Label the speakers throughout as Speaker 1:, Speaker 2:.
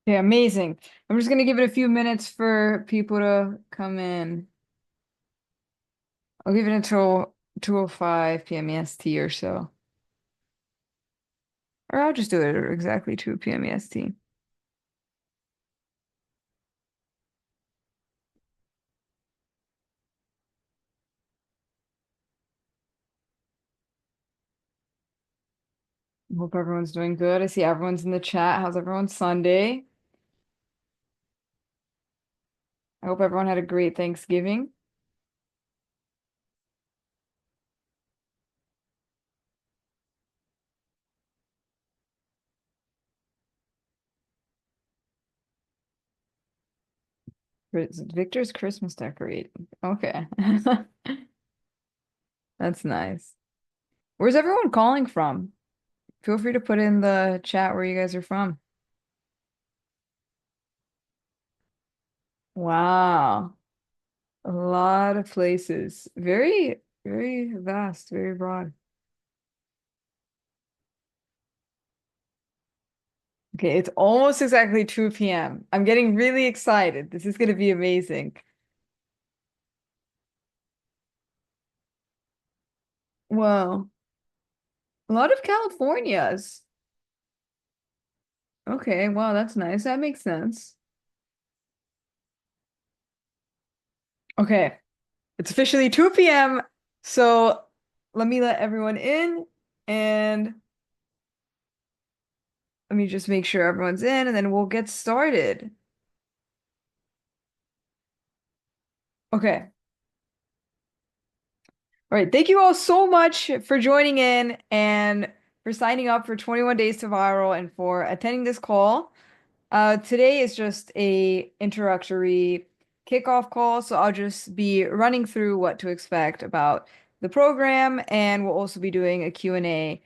Speaker 1: Okay, amazing. I'm just gonna give it a few minutes for people to come in. I'll give it until 2:05 p.m. EST or so. Or I'll just do it at exactly 2 p.m. EST. Hope everyone's doing good. I see everyone's in the chat. How's everyone's Sunday? I hope everyone had a great Thanksgiving. Victor's Christmas decorating. Okay. That's nice. Where's everyone calling from? Feel free to put in the chat where you guys are from. Wow. A lot of places. Very, very vast, very broad. Okay, it's almost exactly 2 p.m. I'm getting really excited. This is going to be amazing. Wow. A lot of Californias. Okay, wow, that's nice. That makes sense. Okay, it's officially 2 p.m. So let me let everyone in and let me just make sure everyone's in and then we'll get started. Okay. All right. Thank you all so much for joining in and for signing up for 21 Days to Viral and for attending this call. Today is just a introductory kickoff call, so I'll just be running through what to expect about the program, and we'll also be doing a Q&A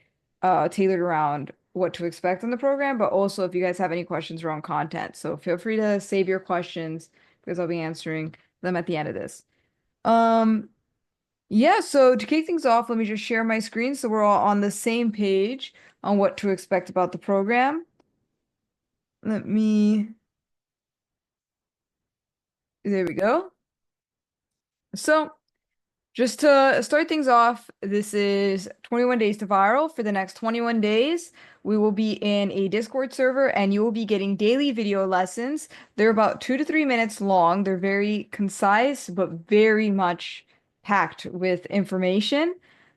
Speaker 1: tailored around what to expect in the program, but also if you guys have any questions around content. So feel free to save your questions because I'll be answering them at the end of this. Um, yeah, so to kick things off, let me just share my screen so we're all on the same page on what to expect about the program. Let me, there we go. So, just to start things off, this is 21 Days to Viral. For the next 21 days, we will be in a Discord server and you will be getting daily video lessons. They're about 2 to 3 minutes long. They're very concise, but very much packed with information.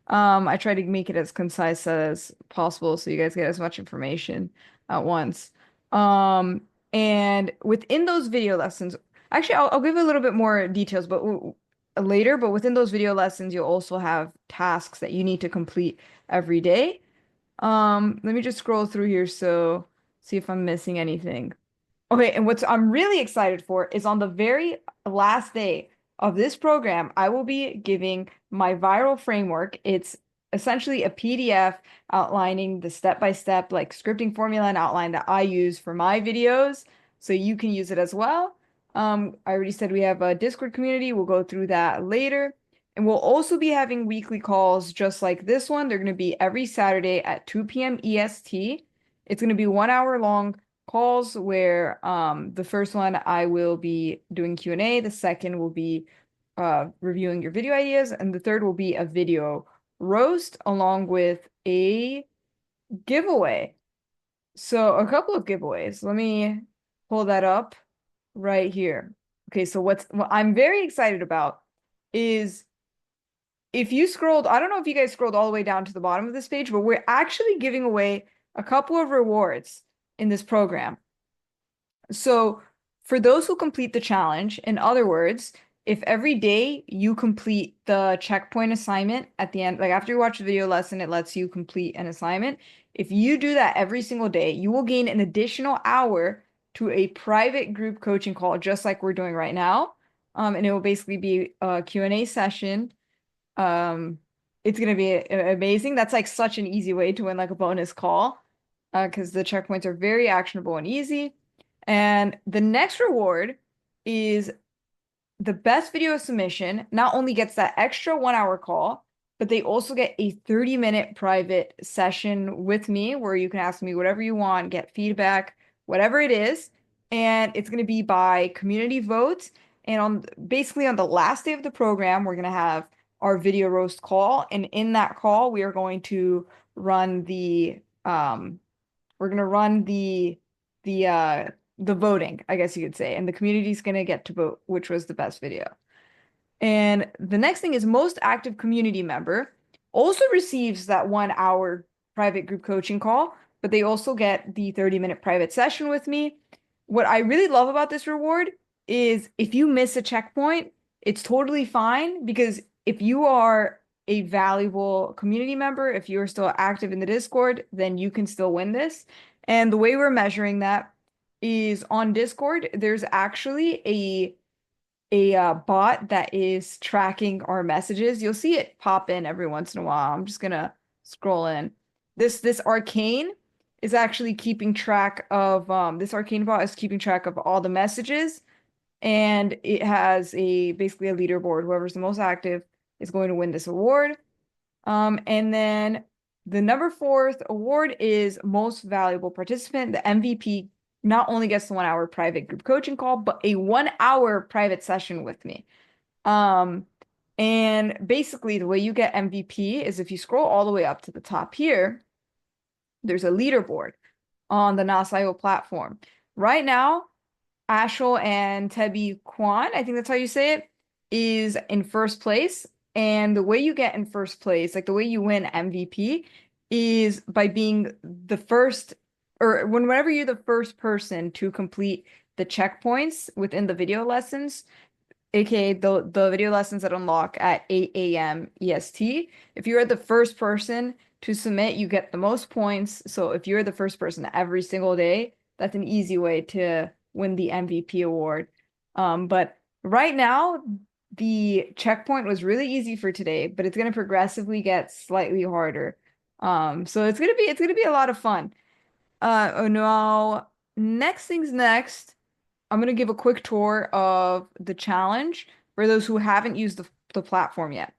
Speaker 1: I try to make it as concise as possible so you guys get as much information at once. And within those video lessons, actually, I'll give a little bit more details, but later, but within those video lessons, you'll also have tasks that you need to complete every day. Let me just scroll through here so see if I'm missing anything. Okay, and what's I'm really excited for is on the very last day of this program, I will be giving my viral framework. It's essentially a PDF outlining the step-by-step like scripting formula and outline that I use for my videos, so you can use it as well. I already said we have a Discord community. We'll go through that later. And we'll also be having weekly calls just like this one. They're going to be every Saturday at 2 p.m. EST. It's going to be 1 hour long calls where the first one I will be doing Q&A, the second will be reviewing your video ideas, and the third will be a video roast along with a giveaway. So a couple of giveaways. Let me pull that up right here. Okay, so what I'm very excited about is if you scrolled, I don't know if you guys scrolled all the way down to the bottom of this page, but we're actually giving away a couple of rewards in this program. So for those who complete the challenge, in other words, if every day you complete the checkpoint assignment at the end, like after you watch the video lesson, it lets you complete an assignment. If you do that every single day, you will gain an additional hour to a private group coaching call, just like we're doing right now. And it will basically be a Q&A session. It's gonna be amazing. That's like such an easy way to win like a bonus call, because the checkpoints are very actionable and easy. And the next reward is the best video submission not only gets that extra 1 hour call, but they also get a 30-minute private session with me where you can ask me whatever you want, get feedback, whatever it is. and it's going to be by community vote. And on basically on the last day of the program, we're going to have our video roast call, and in that call, we are going to run the voting, I guess you could say, and the community's going to get to vote which was the best video. And the next thing is most active community member also receives that 1 hour private group coaching call, but they also get the 30-minute private session with me. What I really love about this reward is if you miss a checkpoint, it's totally fine because if you are a valuable community member, if you're still active in the Discord, then you can still win this. And the way we're measuring that is on Discord, there's actually a bot that is tracking our messages. You'll see it pop in every once in a while. I'm just gonna scroll in. This arcane is actually keeping track of this arcane bot is keeping track of all the messages, and it has a basically a leaderboard. Whoever's the most active is going to win this award. And then the number fourth award is most valuable participant. The MVP not only gets the 1 hour private group coaching call, but a 1 hour private session with me. And basically the way you get MVP is if you scroll all the way up to the top here, there's a leaderboard on the Nas.io platform. Right now, Ashel and Tebi Kwan, I think that's how you say it, is in first place. And the way you get in first place, like the way you win MVP, is by being the first, or whenever you're the first person to complete the checkpoints within the video lessons, aka the video lessons that unlock at 8 a.m. EST. If you're the first person to submit, you get the most points. So if you're the first person every single day, that's an easy way to win the MVP award. But right now, the checkpoint was really easy for today, but it's gonna progressively get slightly harder. So it's gonna be a lot of fun. Oh no, next thing's next. I'm gonna give a quick tour of the challenge for those who haven't used the platform yet.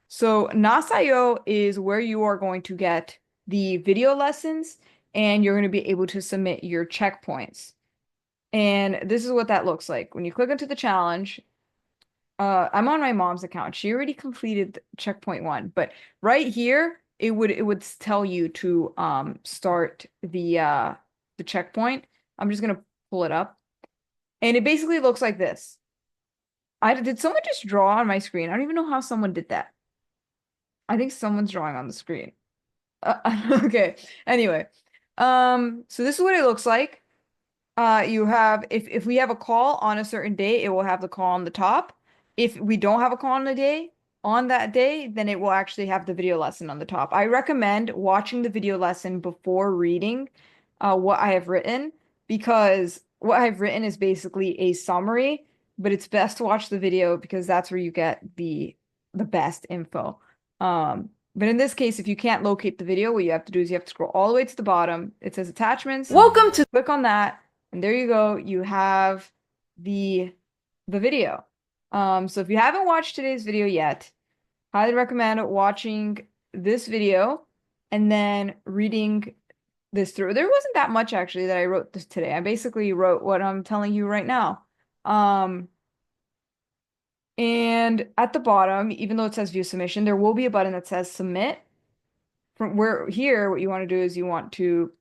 Speaker 1: So Nas.io is where you are going to get the video lessons and you're going to be able to submit your checkpoints. And this is what that looks like. When you click into the challenge, I'm on my mom's account. She already completed checkpoint 1, but right here it would tell you to start the checkpoint. I'm just gonna pull it up. And it basically looks like this. Did someone just draw on my screen? I don't even know how someone did that. I think someone's drawing on the screen. Okay. Anyway, so this is what it looks like. You have if we have a call on a certain day, it will have the call on the top. If we don't have a call on that day, then it will actually have the video lesson on the top. I recommend watching the video lesson before reading what I have written because what I've written is basically a summary, but it's best to watch the video because that's where you get the best info. But in this case, if you can't locate the video, what you have to do is you have to scroll all the way to the bottom. It says attachments.
Speaker 2: Welcome to
Speaker 1: Click on that, and there you go. You have the video. So if you haven't watched today's video yet, highly recommend watching this video and then reading this through. There wasn't that much actually that I wrote this today. I basically wrote what I'm telling you right now. And at the bottom, even though it says view submission, there will be a button that says submit. From where here, what you want to do is you want to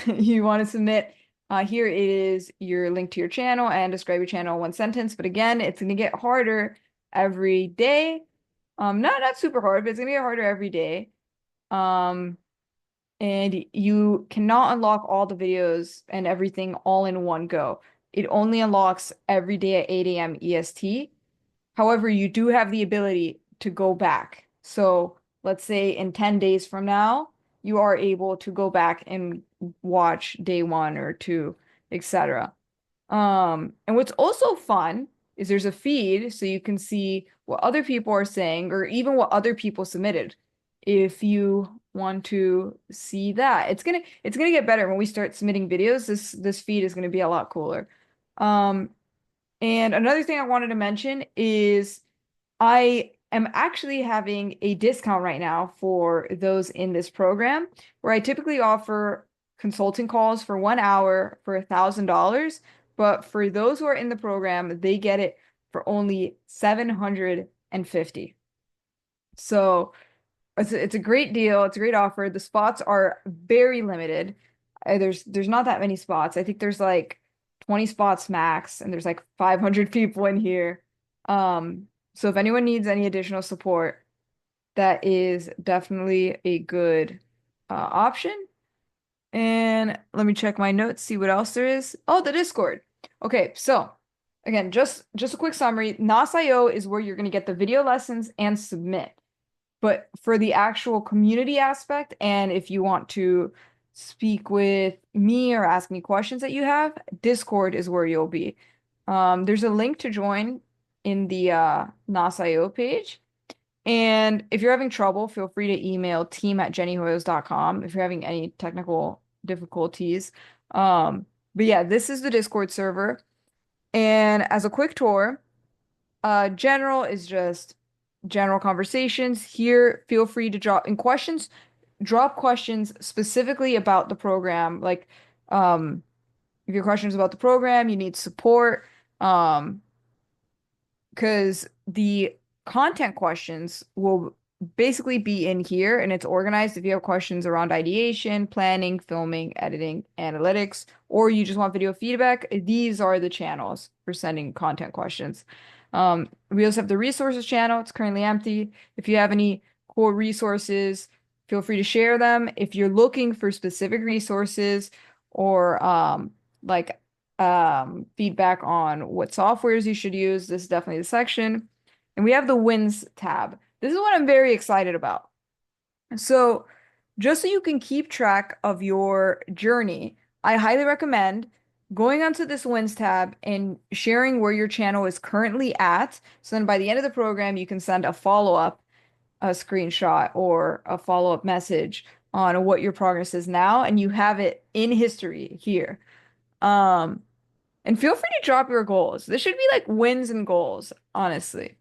Speaker 1: you want to submit. Here it is your link to your channel and describe your channel in 1 sentence. But again, it's going to get harder every day. Not super hard, but it's going to get harder every day. And you cannot unlock all the videos and everything all in one go. It only unlocks every day at 8 a.m. EST. However, you do have the ability to go back. So let's say in 10 days from now, you are able to go back and watch day 1 or 2, etc. And what's also fun is there's a feed so you can see what other people are saying or even what other people submitted. If you want to see that, it's gonna get better when we start submitting videos. This feed is gonna be a lot cooler. And another thing I wanted to mention is I am actually having a discount right now for those in this program where I typically offer consulting calls for 1 hour for $1,000. But for those who are in the program, they get it for only 750. So it's a great deal. It's a great offer. The spots are very limited. There's not that many spots. I think there's like 20 spots max, and there's like 500 people in here. So if anyone needs any additional support, that is definitely a good option. And let me check my notes, see what else there is. Oh, the Discord. Okay, so again, just a quick summary. NOS.io is where you're going to get the video lessons and submit. But for the actual community aspect, and if you want to speak with me or ask me questions that you have, Discord is where you'll be. There's a link to join in the NOS.io page. And if you're having trouble, feel free to email team@jennyhoyos.com if you're having any technical difficulties. But yeah, this is the Discord server. And as a quick tour, general is just general conversations. Here, feel free to drop questions specifically about the program. Like, if your questions about the program, you need support. Because the content questions will basically be in here and it's organized. If you have questions around ideation, planning, filming, editing, analytics, or you just want video feedback, these are the channels for sending content questions. We also have the resources channel. It's currently empty. If you have any cool resources, feel free to share them. If you're looking for specific resources or like feedback on what softwares you should use, this is definitely the section. And we have the wins tab. This is what I'm very excited about. So just so you can keep track of your journey, I highly recommend going onto this wins tab and sharing where your channel is currently at. So then by the end of the program, you can send a follow-up, a screenshot or a follow-up message on what your progress is now, and you have it in history here. And feel free to drop your goals. This should be like wins and goals, honestly.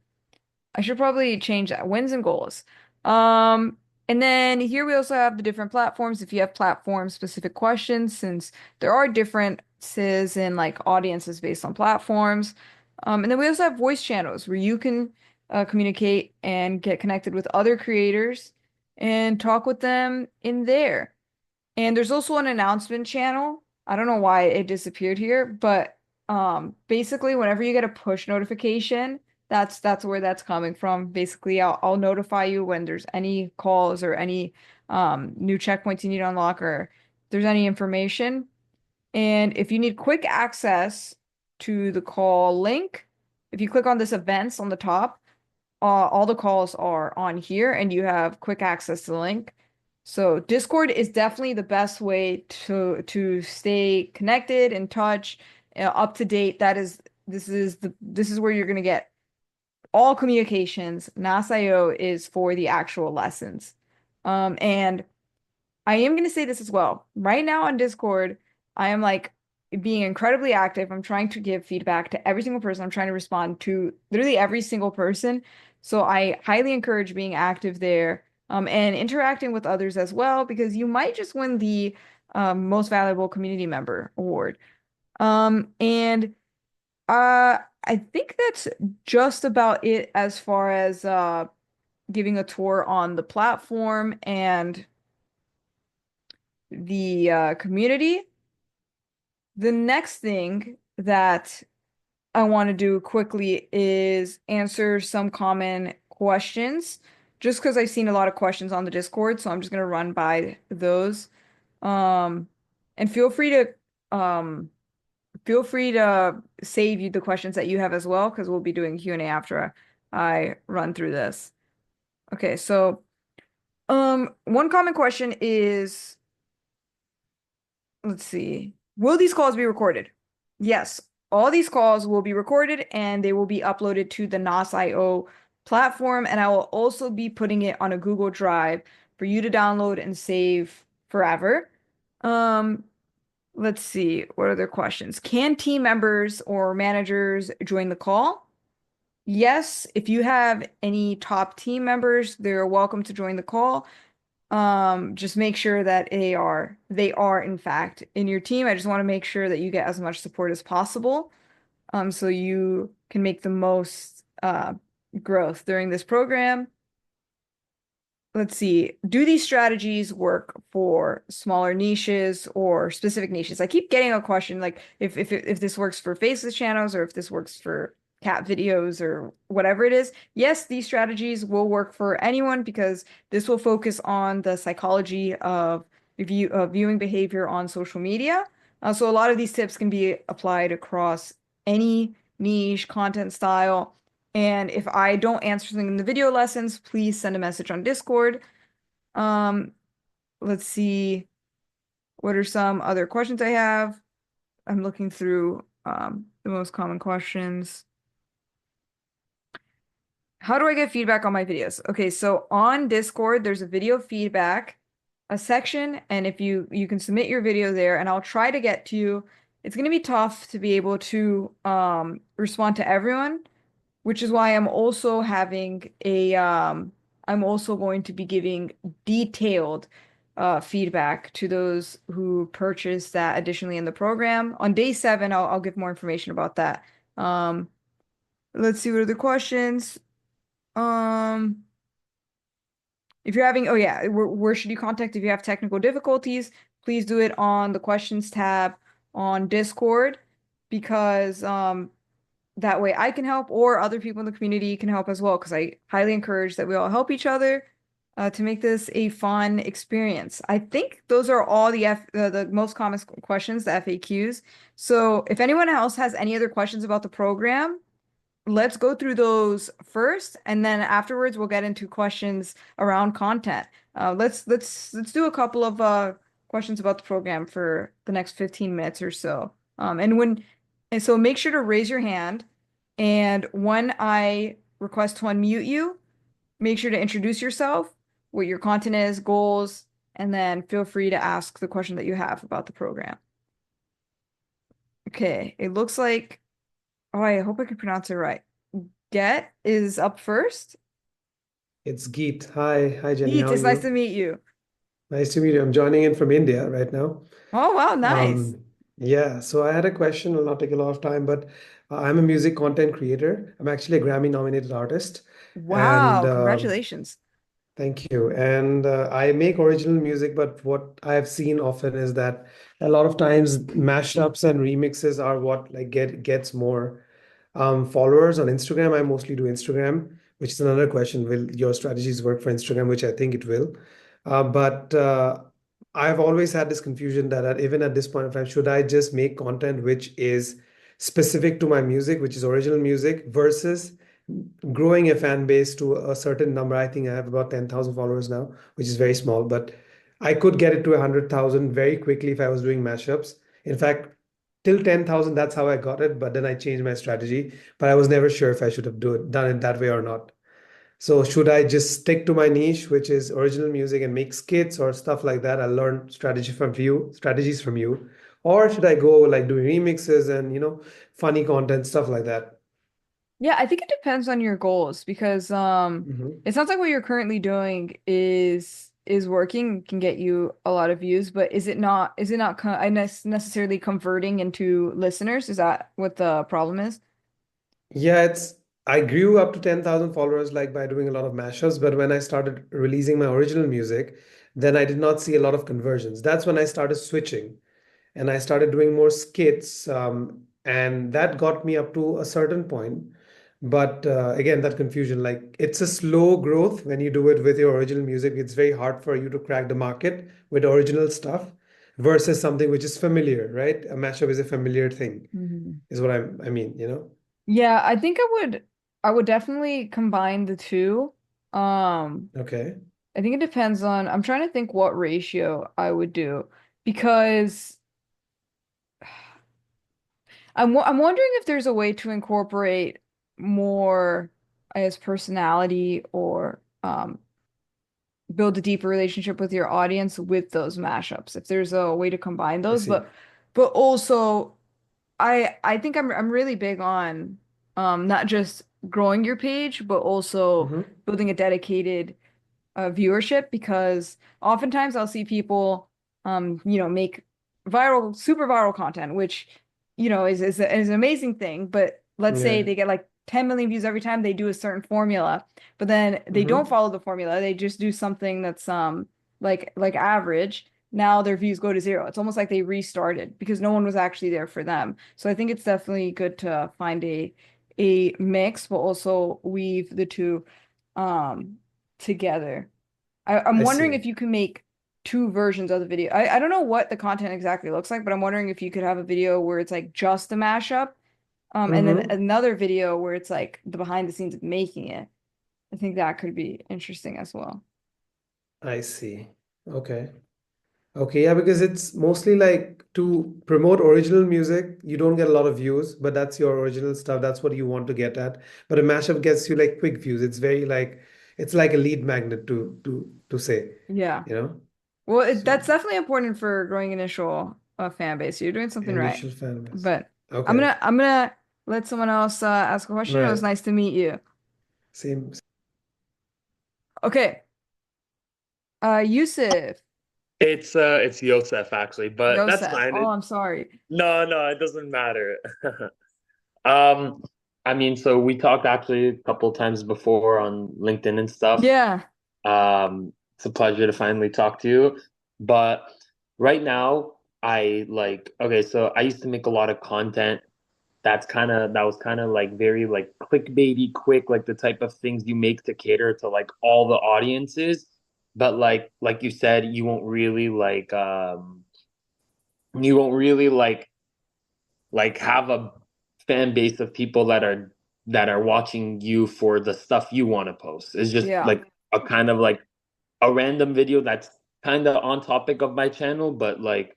Speaker 1: I should probably change that. Wins and goals. And then here we also have the different platforms. If you have platform specific questions, since there are differences in like audiences based on platforms. And then we also have voice channels where you can communicate and get connected with other creators and talk with them in there. And there's also an announcement channel. I don't know why it disappeared here, but basically whenever you get a push notification, that's where that's coming from. Basically, I'll notify you when there's any calls or any new checkpoints you need to unlock or if there's any information. And if you need quick access to the call link, if you click on this events on the top, all the calls are on here and you have quick access to the link. So Discord is definitely the best way to stay connected, in touch, up to date. This is where you're gonna get all communications. NAS.io is for the actual lessons. And I am gonna say this as well. Right now on Discord, I am like being incredibly active. I'm trying to give feedback to every single person. I'm trying to respond to literally every single person. So I highly encourage being active there, and interacting with others as well, because you might just win the most valuable community member award. And I think that's just about it as far as giving a tour on the platform and the community. The next thing that I want to do quickly is answer some common questions, just because I've seen a lot of questions on the Discord, so I'm just gonna run by those. Um, and feel free to save you the questions that you have as well, because we'll be doing Q&A after I run through this. Okay, so one common question is, let's see, will these calls be recorded? Yes, all these calls will be recorded and they will be uploaded to the NOS.io platform, and I will also be putting it on a Google Drive for you to download and save forever. Let's see, what other questions? Can team members or managers join the call? Yes, if you have any top team members, they're welcome to join the call. Just make sure that they are in fact in your team. I just want to make sure that you get as much support as possible, so you can make the most growth during this program. Let's see. Do these strategies work for smaller niches or specific niches? I keep getting a question like if this works for faceless channels or if this works for cat videos or whatever it is. Yes, these strategies will work for anyone because this will focus on the psychology of viewing behavior on social media. So a lot of these tips can be applied across any niche content style. And if I don't answer something in the video lessons, please send a message on Discord. Um, let's see. What are some other questions I have? I'm looking through the most common questions. How do I get feedback on my videos? Okay, so on Discord, there's a video feedback, a section, and if you can submit your video there, and I'll try to get to you. It's going to be tough to be able to respond to everyone, which is why I'm also going to be giving detailed feedback to those who purchase that additionally in the program. On day 7, I'll give more information about that. Um, let's see what are the questions. Um, if you're having, oh yeah, where should you contact if you have technical difficulties? Please do it on the questions tab on Discord because that way I can help or other people in the community can help as well because I highly encourage that we all help each other to make this a fun experience. I think those are all the most common questions, the FAQs. So if anyone else has any other questions about the program, let's go through those first, and then afterwards we'll get into questions around content. Let's do a couple of questions about the program for the next 15 minutes or so. And so make sure to raise your hand, and when I request to unmute you, make sure to introduce yourself, what your content is, goals, and then feel free to ask the question that you have about the program. Okay, it looks like, oh, I hope I can pronounce it right. Get is up first.
Speaker 2: It's Geet. Hi, Jenny.
Speaker 1: Geet,
Speaker 2: How are
Speaker 1: it's nice to
Speaker 2: you?
Speaker 1: meet you.
Speaker 2: Nice to meet you. I'm joining in from India right now.
Speaker 1: Oh, wow, nice.
Speaker 2: Um, yeah, so I had a question. I'll not take a lot of time, but I'm a music content creator. I'm actually a Grammy-nominated artist, and
Speaker 1: Wow, congratulations.
Speaker 2: thank you. And I make original music, but what I've seen often is that a lot of times mashups and remixes are what like gets more followers on Instagram. I mostly do Instagram, which is another question. Will your strategies work for Instagram? Which I think it will. But I've always had this confusion that even at this point of time, should I just make content which is specific to my music, which is original music, versus growing a fan base to a certain number. I think I have about 10,000 followers now, which is very small, but I could get it to 100,000 very quickly if I was doing mashups. In fact, till 10,000, that's how I got it. But then I changed my strategy. But I was never sure if I should have done it that way or not. So should I just stick to my niche, which is original music, and make skits or stuff like that? I learned strategies from you, or should I go like doing remixes and funny content stuff like that?
Speaker 1: Yeah, I think it depends on your goals because
Speaker 2: Mhm.
Speaker 1: it sounds like what you're currently doing is working, can get you a lot of views, but is it not necessarily converting into listeners? Is that what the problem is?
Speaker 2: Yeah, I grew up to 10,000 followers like by doing a lot of mashups, but when I started releasing my original music, then I did not see a lot of conversions. That's when I started switching and I started doing more skits, and that got me up to a certain point. But again, that confusion, like it's a slow growth when you do it with your original music. It's very hard for you to crack the market with original stuff versus something which is familiar, right? A mashup is a familiar thing,
Speaker 1: Mhm.
Speaker 2: is what I mean.
Speaker 1: Yeah, I think I would definitely combine the two. Um,
Speaker 2: Okay.
Speaker 1: I think it depends on, I'm trying to think what ratio I would do because I'm wondering if there's a way to incorporate more, I guess, personality or build a deeper relationship with your audience with those mashups. If there's a way to combine
Speaker 2: I
Speaker 1: those,
Speaker 2: see.
Speaker 1: but also I think I'm really big on not just growing your page, but also
Speaker 2: Hmm.
Speaker 1: building a dedicated viewership because oftentimes I'll see people make viral, super viral content, which is an amazing thing. But let's say
Speaker 2: Yeah.
Speaker 1: they get like 10 million views every time they do a certain formula, but then they don't
Speaker 2: Mm-hmm.
Speaker 1: follow the formula. They just do something that's like average. Now their views go to zero. It's almost like they restarted because no one was actually there for them. So I think it's definitely good to find a mix, but also weave the two um together. I'm
Speaker 2: I
Speaker 1: wondering
Speaker 2: see.
Speaker 1: if you can make two versions of the video. I don't know what the content exactly looks like, but I'm wondering if you could have a video where it's like just a mashup, and then
Speaker 2: Mm-hmm.
Speaker 1: another video where it's like the behind the scenes of making it. I think that could be interesting as well.
Speaker 2: I see. Okay. Okay, yeah, because it's mostly like to promote original music, you don't get a lot of views, but that's your original stuff. That's what you want to get at. But a mashup gets you like quick views. It's very like it's like a lead magnet to say,
Speaker 1: Yeah.
Speaker 2: you know?
Speaker 1: Well,
Speaker 2: So
Speaker 1: that's definitely important for growing initial fan base. You're doing something right.
Speaker 2: initial fan base.
Speaker 1: But
Speaker 2: Okay.
Speaker 1: I'm gonna let someone else ask a question. It was
Speaker 2: Right.
Speaker 1: nice to meet you.
Speaker 2: Same.
Speaker 1: Okay. Yusuf,
Speaker 3: It's Yosef actually, but that's
Speaker 1: Yosef.
Speaker 3: fine.
Speaker 1: Oh, I'm sorry.
Speaker 3: No, it doesn't matter. Um, I mean, so we talked actually a couple times before on LinkedIn and stuff.
Speaker 1: Yeah.
Speaker 3: It's a pleasure to finally talk to you. But right now, I like okay, so I used to make a lot of content that was kind of like very like clickbaity quick, like the type of things you make to cater to like all the audiences. But like you said, you won't really like have a fan base of people that are watching you for the stuff you want to post. It's just
Speaker 1: Yeah.
Speaker 3: like a kind of like a random video that's kind of on topic of my channel, but like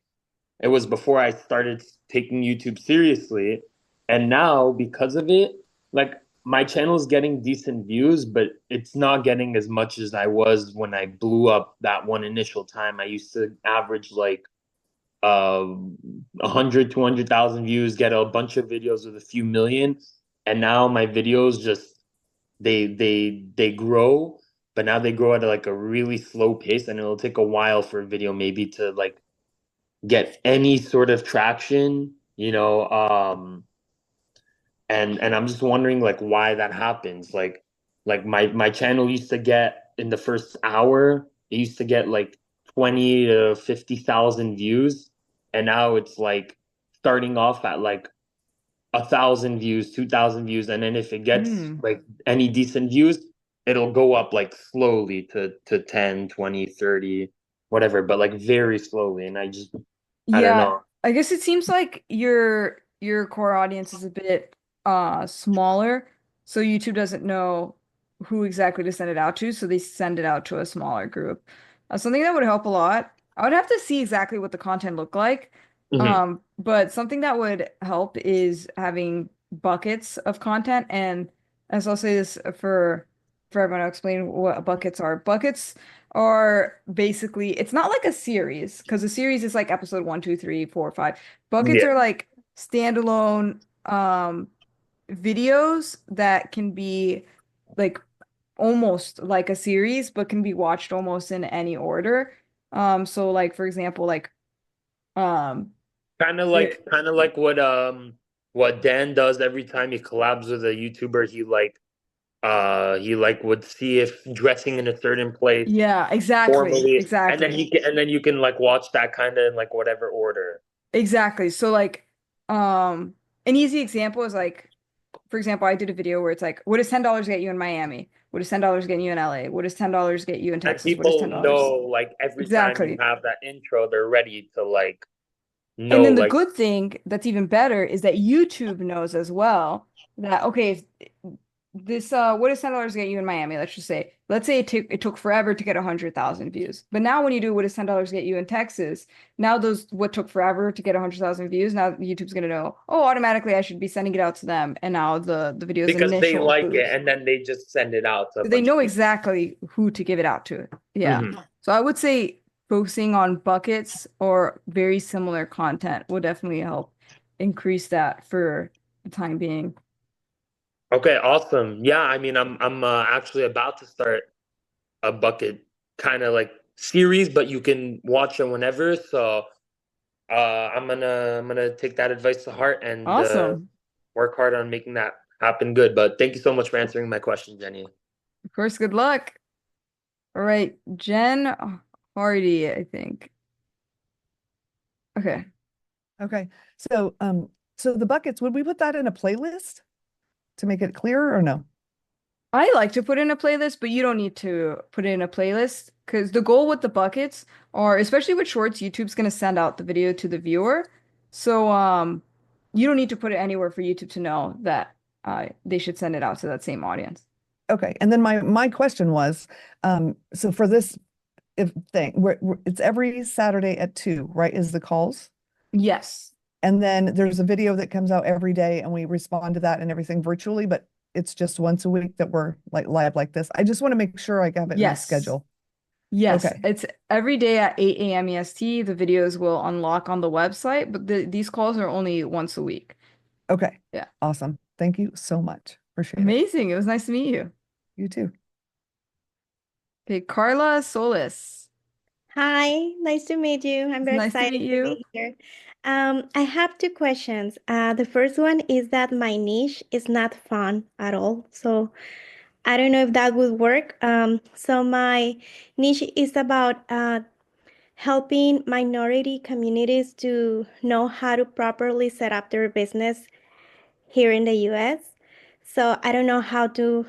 Speaker 3: it was before I started taking YouTube seriously. And now, because of it, like my channel's getting decent views, but it's not getting as much as I was when I blew up that one initial time. I used to average like 100, 200,000 views, get a bunch of videos with a few million. And now my videos just they grow, but now they grow at like a really slow pace, and it'll take a while for a video maybe to like get any sort of traction, and I'm just wondering like why that happens. Like my channel used to get in the first hour, it used to get like 20 to 50,000 views, and now it's like starting off at like 1,000 views, 2,000 views, and then if it gets
Speaker 1: Hmm.
Speaker 3: like any decent views, it'll go up like slowly to 10, 20, 30, whatever, but like very slowly. And I don't
Speaker 1: Yeah,
Speaker 3: know.
Speaker 1: I guess it seems like your core audience is a bit smaller, so YouTube doesn't know who exactly to send it out to, so they send it out to a smaller group. Something that would help a lot. I would have to see exactly what the content looked like.
Speaker 3: Mhm.
Speaker 1: But something that would help is having buckets of content, and as I'll say this for everyone, I'll explain what buckets are. Buckets are basically it's not like a series because a series is like episode one, two, three, four, five. Buckets
Speaker 3: Yeah.
Speaker 1: are like standalone videos that can be like almost like a series, but can be watched almost in any order. So like for example, like um there
Speaker 3: Kind of like what Dan does every time he collabs with a YouTuber. He like would see if dressing in a certain place
Speaker 1: yeah, exactly,
Speaker 3: formally,
Speaker 1: exactly.
Speaker 3: and then you can like watch that kind of in like whatever order.
Speaker 1: Exactly. So like an easy example is like for example, I did a video where it's like, what does $10 get you in Miami? What does $10 get you in LA? What does $10 get you in
Speaker 3: And
Speaker 1: Texas? What does
Speaker 3: people
Speaker 1: $10?
Speaker 3: know like every time you
Speaker 1: Exactly.
Speaker 3: have that intro, they're ready to like
Speaker 1: And
Speaker 3: know
Speaker 1: then the
Speaker 3: like
Speaker 1: good thing that's even better is that YouTube knows as well that okay, if this what does $10 get you in Miami? Let's say it took forever to get 100,000 views. But now when you do what does $10 get you in Texas, now those what took forever to get 100,000 views, now YouTube's gonna know, oh, automatically I should be sending it out to them. And now the video's
Speaker 3: because they
Speaker 1: initial
Speaker 3: like it,
Speaker 1: boost.
Speaker 3: and then they just send it out to a
Speaker 1: So they
Speaker 3: bunch of
Speaker 1: know
Speaker 3: people.
Speaker 1: exactly who to give it out to. Yeah.
Speaker 3: Mhm.
Speaker 1: So I would say focusing on buckets or very similar content will definitely help increase that for the time being.
Speaker 3: Okay, awesome. Yeah, I mean, I'm actually about to start a bucket kind of like series, but you can watch it whenever. So I'm gonna take that advice to heart and
Speaker 1: Awesome.
Speaker 3: work hard on making that happen good. But thank you so much for answering my question, Jenny.
Speaker 1: Of course, good luck. All right, Jen Hardy, I think. Okay.
Speaker 4: Okay. So the buckets, would we put that in a playlist to make it clearer or no?
Speaker 1: I like to put in a playlist, but you don't need to put it in a playlist because the goal with the buckets are, especially with shorts, YouTube's going to send out the video to the viewer. So you don't need to put it anywhere for YouTube to know that they should send it out to that same audience.
Speaker 4: Okay. And then my question was, so for this thing, it's every Saturday at 2, right? Is the calls?
Speaker 1: Yes.
Speaker 4: And then there's a video that comes out every day and we respond to that and everything virtually, but it's just once a week that we're like live like this. I just want to make sure I have it in the
Speaker 1: Yes.
Speaker 4: schedule.
Speaker 1: Yes,
Speaker 4: Okay.
Speaker 1: it's every day at 8 a.m. EST. The videos will unlock on the website, but these calls are only once a week.
Speaker 4: Okay.
Speaker 1: Yeah.
Speaker 4: Awesome. Thank you so much. Appreciate it.
Speaker 1: Amazing. It was nice to meet you.
Speaker 4: You too.
Speaker 1: Okay, Carla Solis.
Speaker 5: Hi, nice to meet you. I'm very
Speaker 1: Nice to
Speaker 5: excited
Speaker 1: meet
Speaker 5: to
Speaker 1: you.
Speaker 5: be here. I have two questions. The first one is that my niche is not fun at all. So I don't know if that would work. So my niche is about helping minority communities to know how to properly set up their business here in the US. So I don't know how to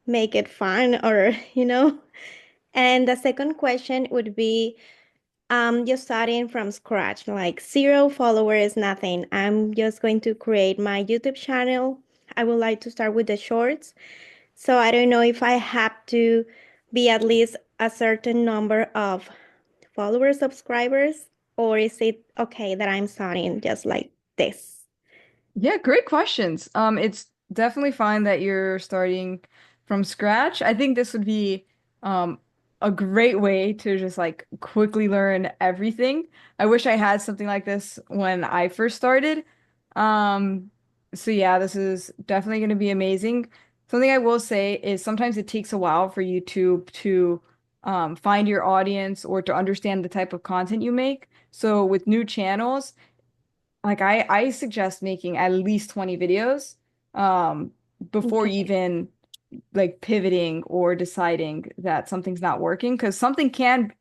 Speaker 5: make it fun or. And the second question would be, just starting from scratch, like 0 followers, nothing. I'm just going to create my YouTube channel. I would like to start with the shorts. So I don't know if I have to be at least a certain number of followers, subscribers, or is it okay that I'm starting just like this?
Speaker 1: Yeah, great questions. It's definitely fine that you're starting from scratch. I think this would be a great way to just like quickly learn everything. I wish I had something like this when I first started. Um, so yeah, this is definitely going to be amazing. Something I will say is sometimes it takes a while for YouTube to find your audience or to understand the type of content you make. So with new channels, like I suggest making at least 20 videos um before
Speaker 5: Okay.
Speaker 1: even like pivoting or deciding that something's not working because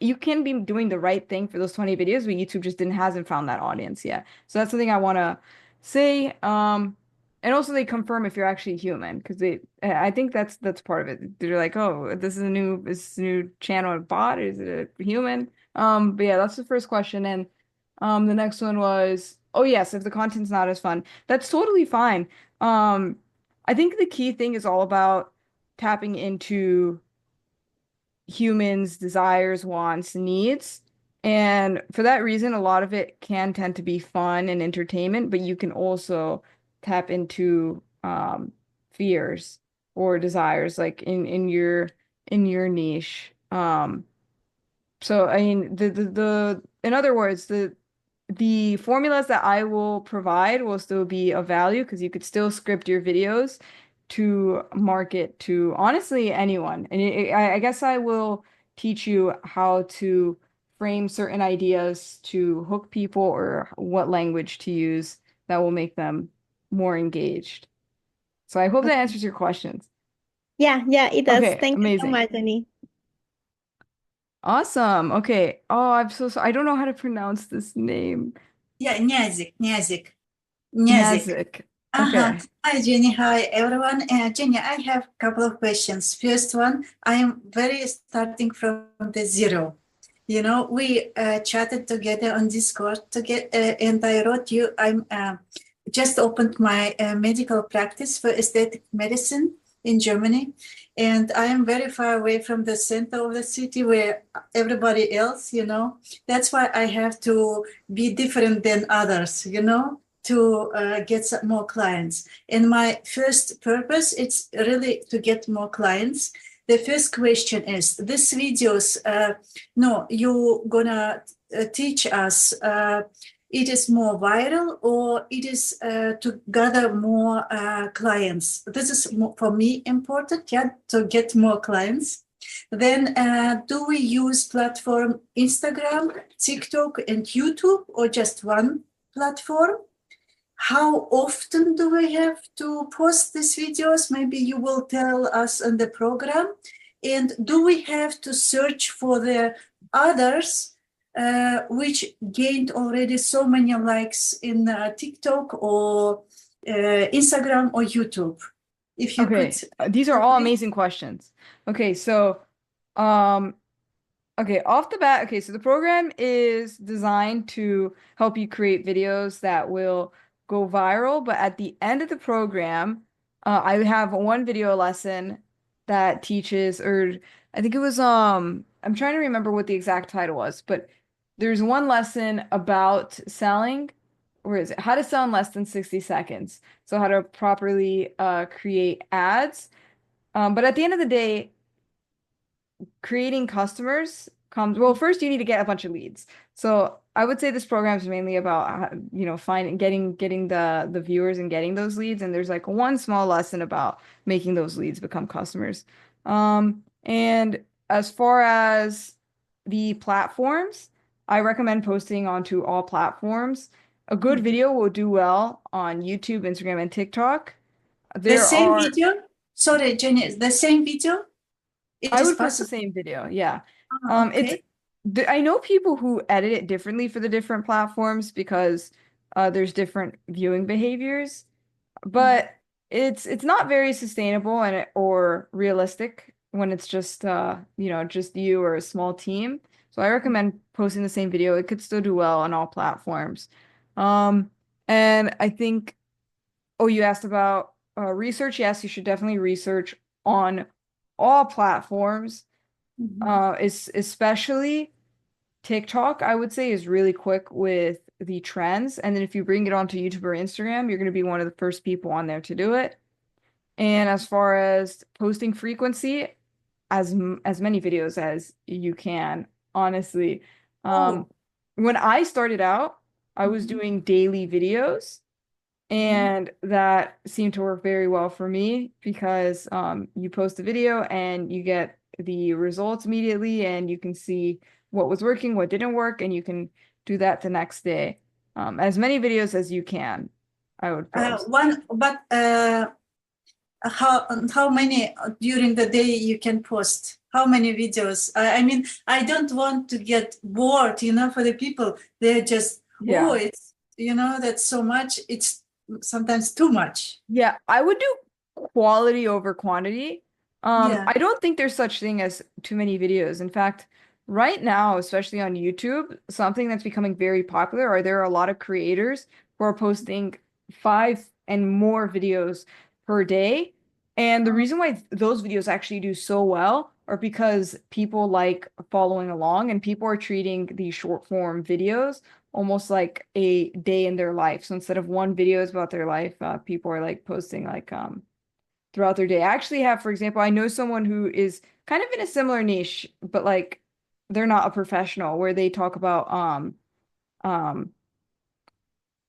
Speaker 1: you can be doing the right thing for those 20 videos, but YouTube just didn't hasn't found that audience yet. So that's something I want to say. And also they confirm if you're actually human because I think that's part of it. They're like, oh, is this a new channel a bot? Is it a human? But yeah, that's the first question. And the next one was, oh yes, if the content's not as fun, that's totally fine. I think the key thing is all about tapping into humans' desires, wants, needs. And for that reason, a lot of it can tend to be fun and entertainment, but you can also tap into fears or desires like in your niche. So I mean the in other words, the formulas that I will provide will still be of value because you could still script your videos to market to honestly anyone. And I guess I will teach you how to frame certain ideas to hook people or what language to use that will make them more engaged. So I hope that
Speaker 5: Okay.
Speaker 1: answers your questions.
Speaker 5: Yeah, it does.
Speaker 1: Okay,
Speaker 5: Thank you so
Speaker 1: amazing.
Speaker 5: much, Annie.
Speaker 1: Awesome. Okay. Oh, I'm so sorry. I don't know how to pronounce this name.
Speaker 6: Yeah, Nyazik.
Speaker 1: Nazik.
Speaker 6: Uh-huh.
Speaker 1: Okay.
Speaker 6: Hi, Jenny. Hi, everyone. Jenny, I have a couple of questions. First one, I am very starting from the zero. We chatted together on Discord and I wrote you. I'm just opened my medical practice for aesthetic medicine in Germany, and I am very far away from the center of the city where everybody else. That's why I have to be different than others. To get some more clients. And my first purpose is really to get more clients. The first question is, these videos, no, you gonna teach us, it is more viral or it is to gather more clients? This is more, for me important, yeah, to get more clients. Then, do we use platform Instagram, TikTok, and YouTube, or just one platform? How often do we have to post these videos? Maybe you will tell us in the program. And do we have to search for the others which gained already so many likes in TikTok or Instagram or YouTube? If you
Speaker 1: Okay,
Speaker 6: could.
Speaker 1: these are all amazing questions. Okay, so um okay, off the bat, okay, so the program is designed to help you create videos that will go viral, but at the end of the program, I have one video lesson that teaches, or I think it was, I'm trying to remember what the exact title was, but there's one lesson about selling, where is it? How to sell in less than 60 seconds. So how to properly create ads. But at the end of the day, creating customers comes, well, first you need to get a bunch of leads. So I would say this program is mainly about finding getting the viewers and getting those leads. And there's like one small lesson about making those leads become customers. And as far as the platforms, I recommend posting onto all platforms. A good video will do well on YouTube, Instagram, and TikTok.
Speaker 6: The
Speaker 1: There
Speaker 6: same
Speaker 1: are
Speaker 6: video? Sorry, Jenny, the same video? It
Speaker 1: I
Speaker 6: is
Speaker 1: would post the
Speaker 6: possible?
Speaker 1: same video, yeah. It's
Speaker 6: Okay.
Speaker 1: I know people who edit it differently for the different platforms because there's different viewing behaviors, but it's not very sustainable or realistic when it's just just you or a small team. So I recommend posting the same video. It could still do well on all platforms. Um, and I think, oh, you asked about research. Yes, you should definitely research on all platforms. Is especially TikTok, I would say, is really quick with the trends. And then if you bring it onto YouTube or Instagram, you're going to be one of the first people on there to do it. And as far as posting frequency, as many videos as you can, honestly. Um,
Speaker 6: Oh.
Speaker 1: when I started out, I was
Speaker 6: Mhm.
Speaker 1: doing daily videos. And that seemed to work very well for me because you post a video and you get the results immediately and you can see what was working, what didn't work, and you can do that the next day. As many videos as you can, I would post.
Speaker 6: One, but how many during the day you can post? How many videos? I mean, I don't want to get bored, for the people. They're just, oh,
Speaker 1: Yeah.
Speaker 6: it's, that's so much. It's sometimes too much.
Speaker 1: Yeah, I would do quality over quantity.
Speaker 6: Yeah.
Speaker 1: I don't think there's such thing as too many videos. In fact, right now, especially on YouTube, something that's becoming very popular are there are a lot of creators who are posting 5 and more videos per day. And the reason why those videos actually do so well are because people like following along and people are treating these short form videos almost like a day in their life. So instead of one video is about their life, people are like posting like throughout their day. I actually have, for example, I know someone who is kind of in a similar niche, but like they're not a professional where they talk about um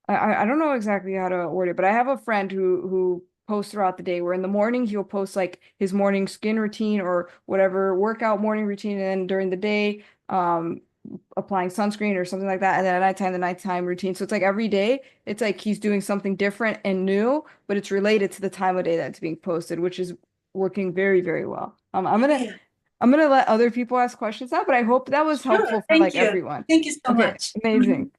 Speaker 1: I don't know exactly how to word it, but I have a friend who posts throughout the day where in the morning he'll post like his morning skin routine or whatever workout morning routine, and then during the day applying sunscreen or something like that, and then at nighttime the nighttime routine. So it's like every day it's like he's doing something different and new, but it's related to the time of day that's being posted, which is working very, very well.
Speaker 6: Yeah.
Speaker 1: I'm gonna let other people ask questions now, but I hope that was
Speaker 6: Sure.
Speaker 1: helpful for
Speaker 6: Thank
Speaker 1: like
Speaker 6: you.
Speaker 1: everyone.
Speaker 6: Thank you so
Speaker 1: Okay,
Speaker 6: much.
Speaker 1: amazing.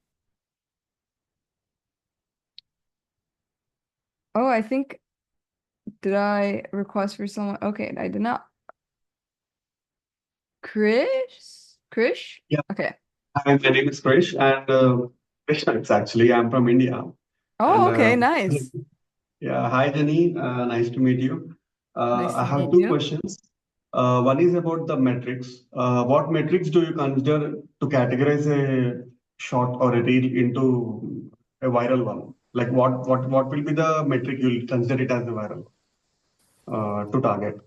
Speaker 1: Oh, I think did I request for someone? Okay, I did not. Krish?
Speaker 7: Yeah,
Speaker 1: Okay.
Speaker 7: hi, my name is Krish and Krishna, it's actually. I'm from India. And
Speaker 1: Oh, okay, nice.
Speaker 7: yeah, hi Jenny, nice to meet you.
Speaker 1: Nice
Speaker 7: I
Speaker 1: to
Speaker 7: have
Speaker 1: meet
Speaker 7: two
Speaker 1: you.
Speaker 7: questions. One is about the metrics. What metrics do you consider to categorize a short or a reel into a viral one? Like what will be the metric you'll consider it as a viral to target?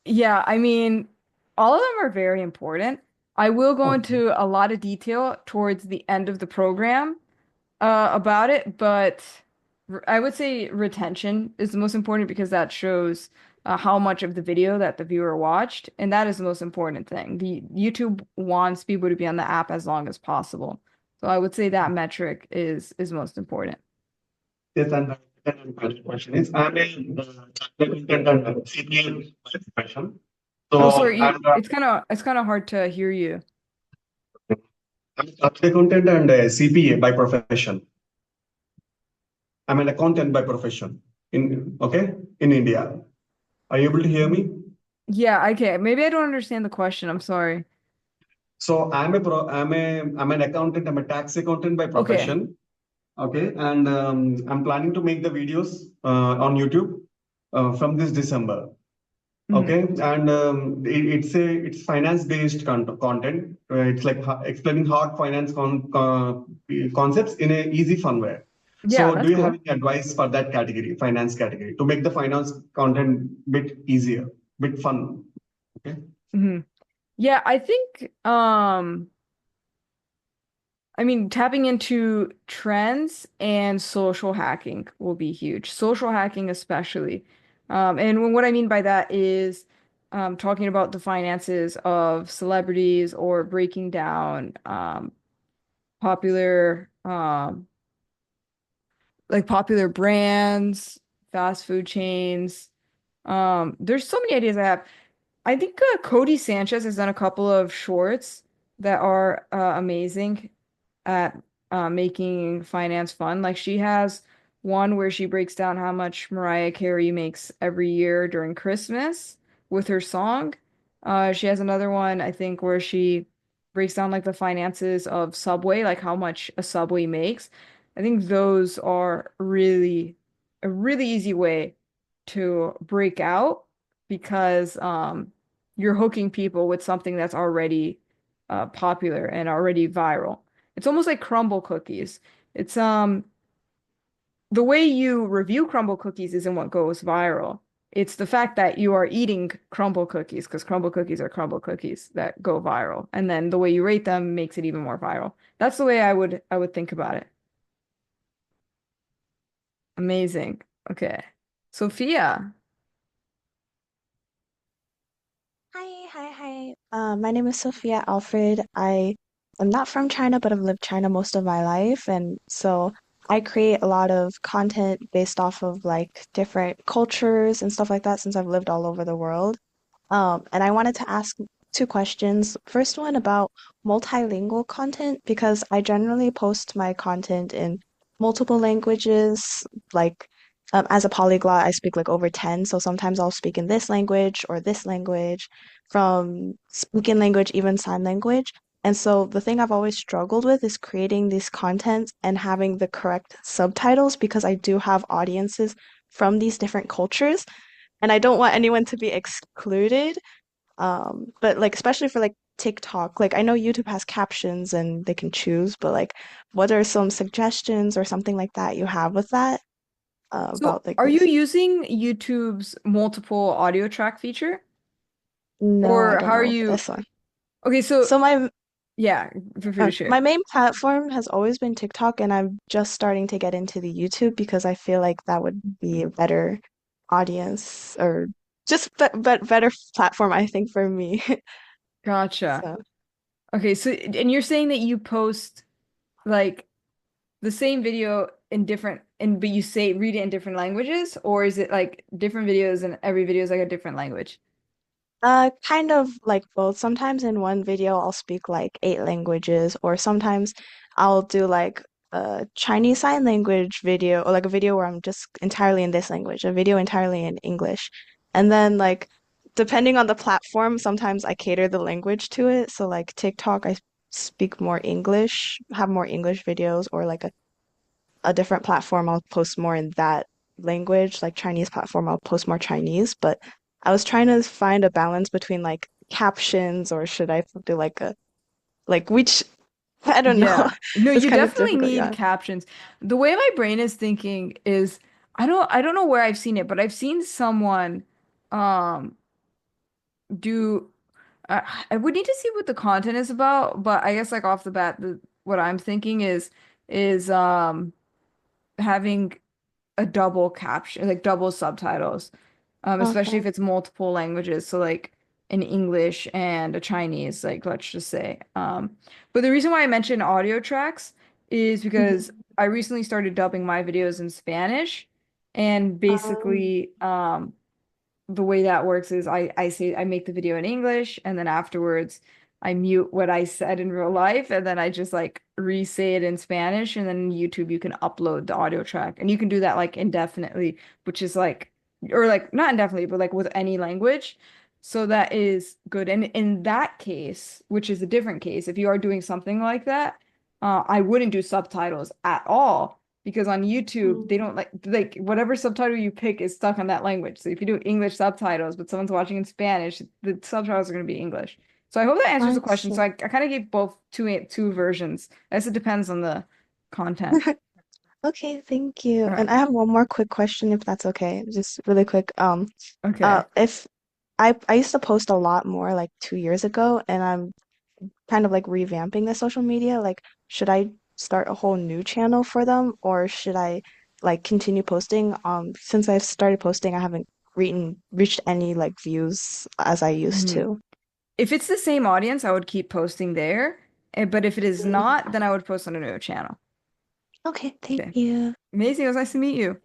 Speaker 1: Yeah, I mean, all of them are very important. I will go
Speaker 7: Okay.
Speaker 1: into a lot of detail towards the end of the program about it, but I would say retention is the most important because that shows how much of the video that the viewer watched, and that is the most important thing. The YouTube wants people to be on the app as long as possible. So I would say that metric is most important.
Speaker 7: Yes, and the second and final question is, I'm a content and CPA by profession.
Speaker 1: Oh,
Speaker 7: So
Speaker 1: sorry, it's kind of hard to hear you.
Speaker 7: I'm a chartered accountant and a CPA by profession. I'm an accountant by profession in India. Are you able to hear me?
Speaker 1: Yeah, okay. Maybe I don't understand the question. I'm sorry.
Speaker 7: So I'm an accountant. I'm a tax accountant by
Speaker 1: Okay.
Speaker 7: profession. Okay, and I'm planning to make the videos on YouTube from this December.
Speaker 1: Mhm.
Speaker 7: Okay, and it's finance based content. It's like explaining hard finance concepts in a easy fun way.
Speaker 1: Yeah,
Speaker 7: So, do
Speaker 1: that's
Speaker 7: you have
Speaker 1: cool.
Speaker 7: any advice for that category, finance category, to make the finance content bit easier, bit fun? Okay.
Speaker 1: Hmm. Yeah, I think I mean, tapping into trends and social hacking will be huge. Social hacking, especially. And what I mean by that is talking about the finances of celebrities or breaking down popular, like popular brands, fast food chains. There's so many ideas I have. I think Cody Sanchez has done a couple of shorts that are amazing at making finance fun. Like she has one where she breaks down how much Mariah Carey makes every year during Christmas with her song. She has another one, I think, where she breaks down like the finances of Subway, like how much a Subway makes. I think those are really a really easy way to break out because you're hooking people with something that's already popular and already viral. It's almost like crumble cookies. It's the way you review crumble cookies isn't what goes viral. It's the fact that you are eating crumble cookies because crumble cookies are crumble cookies that go viral. And then the way you rate them makes it even more viral. That's the way I would think about it. Amazing. Okay. Sophia.
Speaker 8: Hi. My name is Sophia Alfred. I am not from China, but I've lived China most of my life, and so I create a lot of content based off of like different cultures and stuff like that since I've lived all over the world. And I wanted to ask two questions. First one about multilingual content because I generally post my content in multiple languages. Like as a polyglot, I speak like over 10, so sometimes I'll speak in this language or this language, from speaking language, even sign language. And so the thing I've always struggled with is creating these contents and having the correct subtitles because I do have audiences from these different cultures and I don't want anyone to be excluded. But like especially for like TikTok, like I know YouTube has captions and they can choose, but like what are some suggestions or something like that you have with that
Speaker 1: So
Speaker 8: about like
Speaker 1: are you
Speaker 8: this?
Speaker 1: using YouTube's multiple audio track feature?
Speaker 8: No, I
Speaker 1: Or how
Speaker 8: don't
Speaker 1: are
Speaker 8: know
Speaker 1: you?
Speaker 8: this one.
Speaker 1: Okay, so
Speaker 8: So my
Speaker 1: yeah, feel free to
Speaker 8: my
Speaker 1: share.
Speaker 8: main platform has always been TikTok, and I'm just starting to get into the YouTube because I feel like that would be a better audience or just better platform, I think, for me.
Speaker 1: Gotcha.
Speaker 8: So.
Speaker 1: Okay, so and you're saying that you post like the same video in different and but you say read it in different languages, or is it like different videos and every video is like a different language?
Speaker 8: Kind of like both. Sometimes in one video I'll speak like 8 languages, or sometimes I'll do like a Chinese Sign Language video, or like a video where I'm just entirely in this language, a video entirely in English. And then like depending on the platform, sometimes I cater the language to it. So like TikTok, I speak more English, have more English videos, or like a different platform, I'll post more in that language, like Chinese platform, I'll post more Chinese. But I was trying to find a balance between like captions or should I do like a like which I don't know.
Speaker 1: Yeah. No,
Speaker 8: It's
Speaker 1: you
Speaker 8: kind of
Speaker 1: definitely
Speaker 8: difficult,
Speaker 1: need
Speaker 8: yeah.
Speaker 1: captions. The way my brain is thinking is I don't know where I've seen it, but I've seen someone um do I would need to see what the content is about, but I guess like off the bat what I'm thinking is having a double caption, like double subtitles. especially
Speaker 8: Okay.
Speaker 1: if it's multiple languages. So like an English and a Chinese, like let's just say. But the reason why I mentioned audio tracks is because
Speaker 8: Mhm.
Speaker 1: I recently started dubbing my videos in Spanish, and
Speaker 8: Um,
Speaker 1: basically, the way that works is I say I make the video in English and then afterwards I mute what I said in real life and then I just like re-say it in Spanish and then YouTube you can upload the audio track and you can do that like indefinitely, which is like or like not indefinitely but like with any language. So that is good. And in that case, which is a different case, if you are doing something like that, I wouldn't do subtitles at all because on YouTube they
Speaker 8: mm,
Speaker 1: don't like whatever subtitle you pick is stuck on that language. So if you do English subtitles, but someone's watching in Spanish, the subtitles are going to be English. So I hope that answers the
Speaker 8: I
Speaker 1: question. So
Speaker 8: see.
Speaker 1: I kind of gave both two versions. I guess it depends on the content.
Speaker 8: Okay, thank you.
Speaker 1: All
Speaker 8: And
Speaker 1: right.
Speaker 8: I have one more quick question, if that's okay. Just really quick.
Speaker 1: Okay.
Speaker 8: If I used to post a lot more like 2 years ago, and I'm kind of like revamping the social media. Like, should I start a whole new channel for them, or should I like continue posting? Since I've started posting, I haven't reached any like views as I used
Speaker 1: Mhm.
Speaker 8: to.
Speaker 1: If it's the same audience, I would keep posting there. But if it is
Speaker 8: Mm.
Speaker 1: not, then I would post on a new channel.
Speaker 8: Okay, thank
Speaker 1: Okay.
Speaker 8: you.
Speaker 1: Amazing. It was nice to meet you.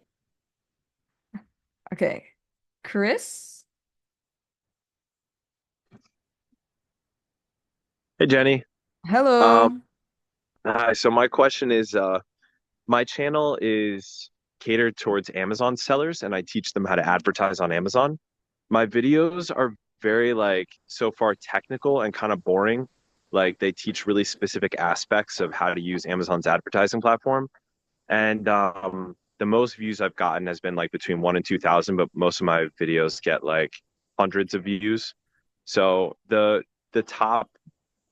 Speaker 1: Okay. Chris?
Speaker 9: Hey Jenny. Um,
Speaker 1: Hello.
Speaker 9: Hi. So my question is, my channel is catered towards Amazon sellers, and I teach them how to advertise on Amazon. My videos are very like so far technical and kind of boring. Like they teach really specific aspects of how to use Amazon's advertising platform. And the most views I've gotten has been like between 1 and 2,000, but most of my videos get like hundreds of views. So the top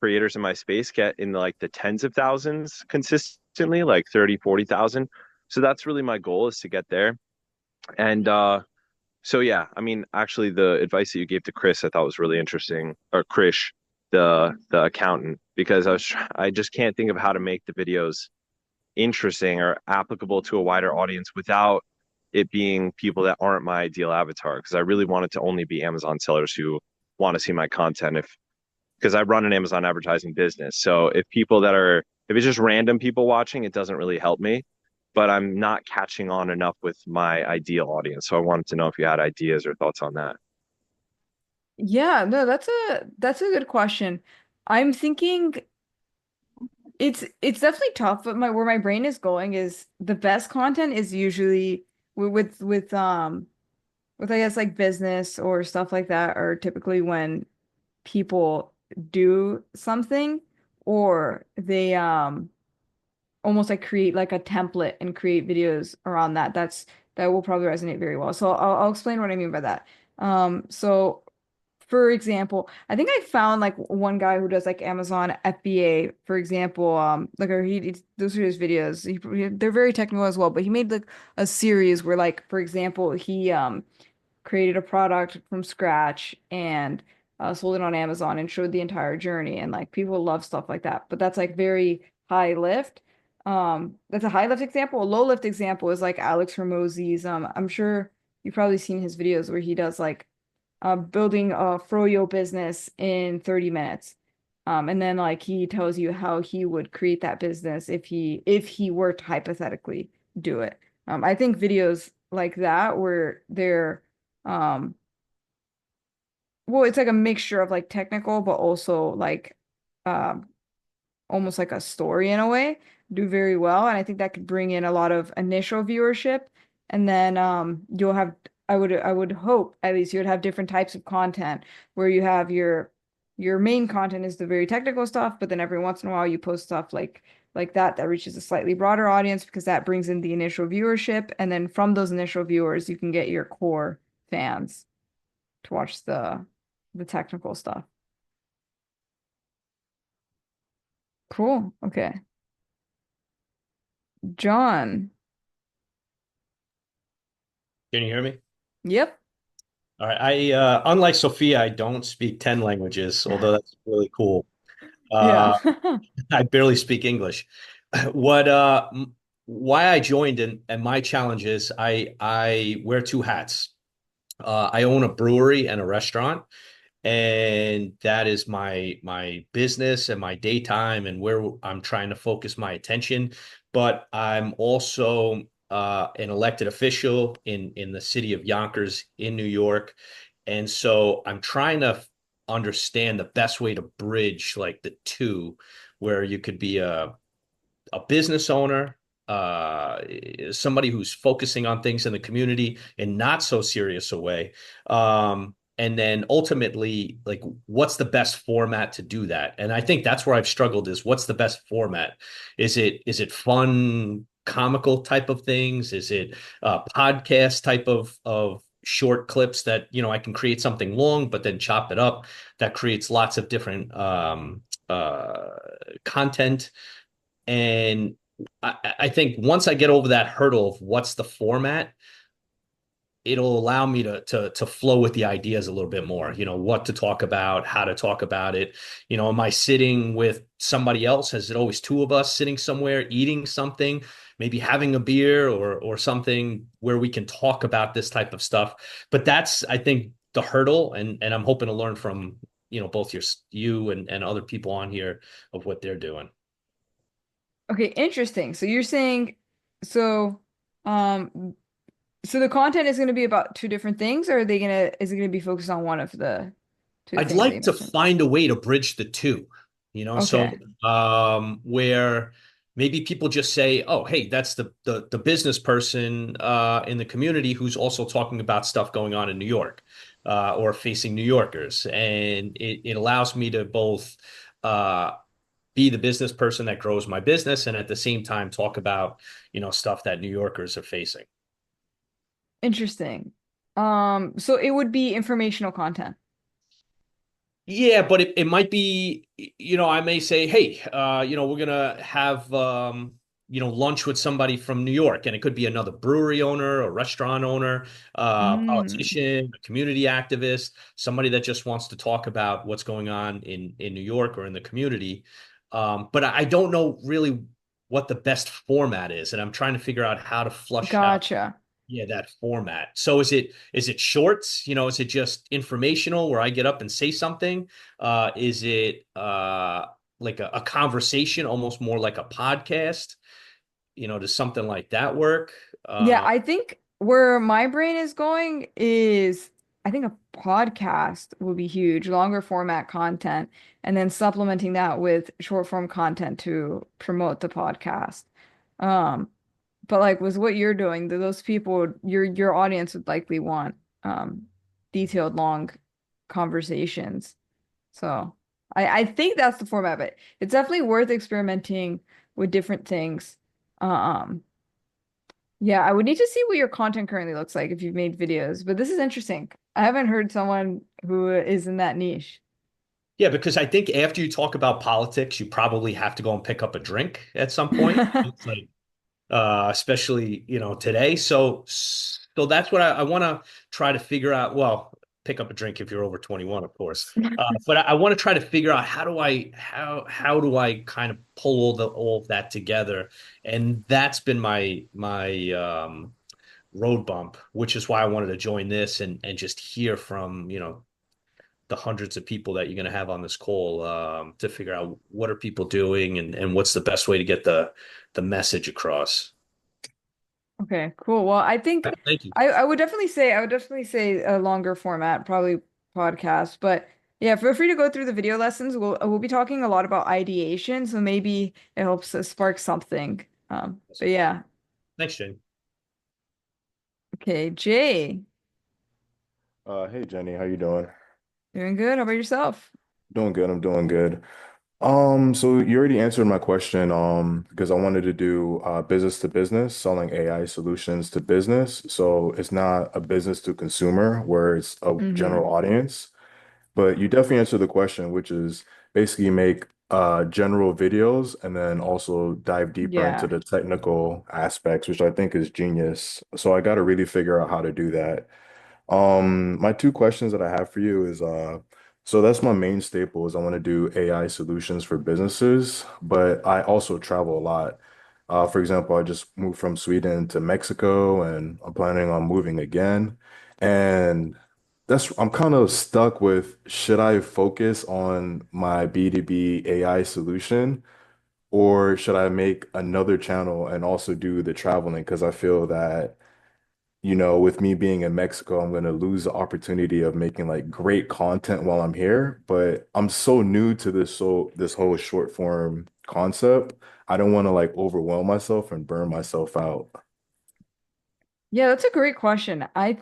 Speaker 9: creators in my space get in like the tens of thousands consistently, like 30, 40,000. So that's really my goal is to get there. And so yeah, I mean, actually the advice that you gave to Chris, I thought was really interesting, or Krish, the accountant, because I just can't think of how to make the videos interesting or applicable to a wider audience without it being people that aren't my ideal avatar. Because I really want it to only be Amazon sellers who want to see my content. If because I run an Amazon advertising business. So if it's just random people watching, it doesn't really help me. But I'm not catching on enough with my ideal audience. So I wanted to know if you had ideas or thoughts on that.
Speaker 1: Yeah, no, that's a good question. I'm thinking it's definitely tough, but my where my brain is going is the best content is usually with I guess like business or stuff like that, or typically when people do something or they almost like create like a template and create videos around that. That will probably resonate very well. So I'll explain what I mean by that. So for example, I think I found like one guy who does like Amazon FBA, for example. Like those are his videos. They're very technical as well, but he made like a series where like, for example, he created a product from scratch and sold it on Amazon and showed the entire journey. And like people love stuff like that. But that's like very high lift. That's a high lift example. A low lift example is like Alex Hormozy's. I'm sure you've probably seen his videos where he does like building a froyo business in 30 minutes. And then like he tells you how he would create that business if he were to hypothetically do it. I think videos like that where they're um well, it's like a mixture of like technical but also like um almost like a story in a way, do very well. And I think that could bring in a lot of initial viewership. And then you'll have I would hope at least you would have different types of content where you have your main content is the very technical stuff, but then every once in a while you post stuff like that reaches a slightly broader audience because that brings in the initial viewership. And then from those initial viewers, you can get your core fans to watch the technical stuff. Cool. Okay. John.
Speaker 10: Can you hear me?
Speaker 1: Yep.
Speaker 10: All right. Unlike Sophia, I don't speak 10 languages, although that's really cool.
Speaker 1: Yeah.
Speaker 10: I barely speak English. What, why I joined and my challenge is I wear two hats. I own a brewery and a restaurant, and that is my business and my daytime and where I'm trying to focus my attention. But I'm also an elected official in the city of Yonkers in New York, and so I'm trying to understand the best way to bridge like the two, where you could be a business owner, somebody who's focusing on things in the community in not so serious a way. And then ultimately, like, what's the best format to do that? And I think that's where I've struggled is what's the best format? Is it fun, comical type of things? Is it podcast type of short clips that, I can create something long, but then chop it up that creates lots of different content. And I think once I get over that hurdle of what's the format, it'll allow me to flow with the ideas a little bit more, what to talk about, how to talk about it. Am I sitting with somebody else? Is it always two of us sitting somewhere eating something, maybe having a beer or something where we can talk about this type of stuff? But that's, I think, the hurdle, and I'm hoping to learn from, both you and other people on here of what they're doing.
Speaker 1: Okay, interesting. So you're saying, so, um, so the content is going to be about two different things, or is it going to be focused on one of the two
Speaker 10: I'd
Speaker 1: things that you
Speaker 10: like to
Speaker 1: mentioned?
Speaker 10: find a way to bridge the two, so
Speaker 1: Okay.
Speaker 10: where maybe people just say, "Oh, hey, that's the business person in the community who's also talking about stuff going on in New York or facing New Yorkers," and it allows me to both uh, be the business person that grows my business and at the same time talk about stuff that New Yorkers are facing.
Speaker 1: Interesting. So it would be informational content.
Speaker 10: Yeah, but it might be, I may say, hey, we're gonna have lunch with somebody from New York, and it could be another brewery owner, a restaurant owner,
Speaker 1: Mm,
Speaker 10: politician, a community activist, somebody that just wants to talk about what's going on in New York or in the community. But I don't know really what the best format is, and I'm trying to figure out how to flush out
Speaker 1: gotcha.
Speaker 10: that format. So is it shorts? Is it just informational where I get up and say something? Is it like a conversation, almost more like a podcast? Does something like that work?
Speaker 1: Yeah,
Speaker 10: Uh,
Speaker 1: I think where my brain is going is I think a podcast would be huge, longer format content, and then supplementing that with short form content to promote the podcast. Um, but like with what you're doing, those people, your audience would likely want detailed long conversations. So I think that's the format, but it's definitely worth experimenting with different things. Um, yeah, I would need to see what your content currently looks like if you've made videos, but this is interesting. I haven't heard someone who is in that niche.
Speaker 10: yeah, because I think after you talk about politics, you probably have to go and pick up a drink at some point. It's like especially today. So that's what I want to try to figure out. Well, pick up a drink if you're over 21, of course. But I want to try to figure out how do I kind of pull all of that together, and that's been my road bump, which is why I wanted to join this and just hear from the hundreds of people that you're going to have on this call to figure out what are people doing and what's the best way to get the message across.
Speaker 1: Okay, cool. Well, I think
Speaker 10: Thank you.
Speaker 1: I would definitely say a longer format, probably podcast. But yeah, feel free to go through the video lessons. We'll be talking a lot about ideation, so maybe it helps us spark something. But yeah,
Speaker 10: Thanks, Jane.
Speaker 1: okay, Jay,
Speaker 11: Hey Jenny, how you doing?
Speaker 1: doing good. How about yourself?
Speaker 11: Doing good, I'm doing good. So you already answered my question, because I wanted to do business to business, selling AI solutions to business. So it's not a business to consumer where it's a
Speaker 1: Mm-hmm.
Speaker 11: general audience, but you definitely answered the question, which is basically make general videos and then also dive deeper into
Speaker 1: Yeah.
Speaker 11: the technical aspects, which I think is genius. So I got to really figure out how to do that. My two questions that I have for you is so that's my main staple is I want to do AI solutions for businesses, but I also travel a lot. For example, I just moved from Sweden to Mexico and I'm planning on moving again. And I'm kind of stuck with, should I focus on my B2B AI solution, or should I make another channel and also do the traveling? Because I feel that, with me being in Mexico, I'm going to lose the opportunity of making like great content while I'm here. But I'm so new to this whole short form concept. I don't want to like overwhelm myself and burn myself out.
Speaker 1: Yeah, that's a great question. I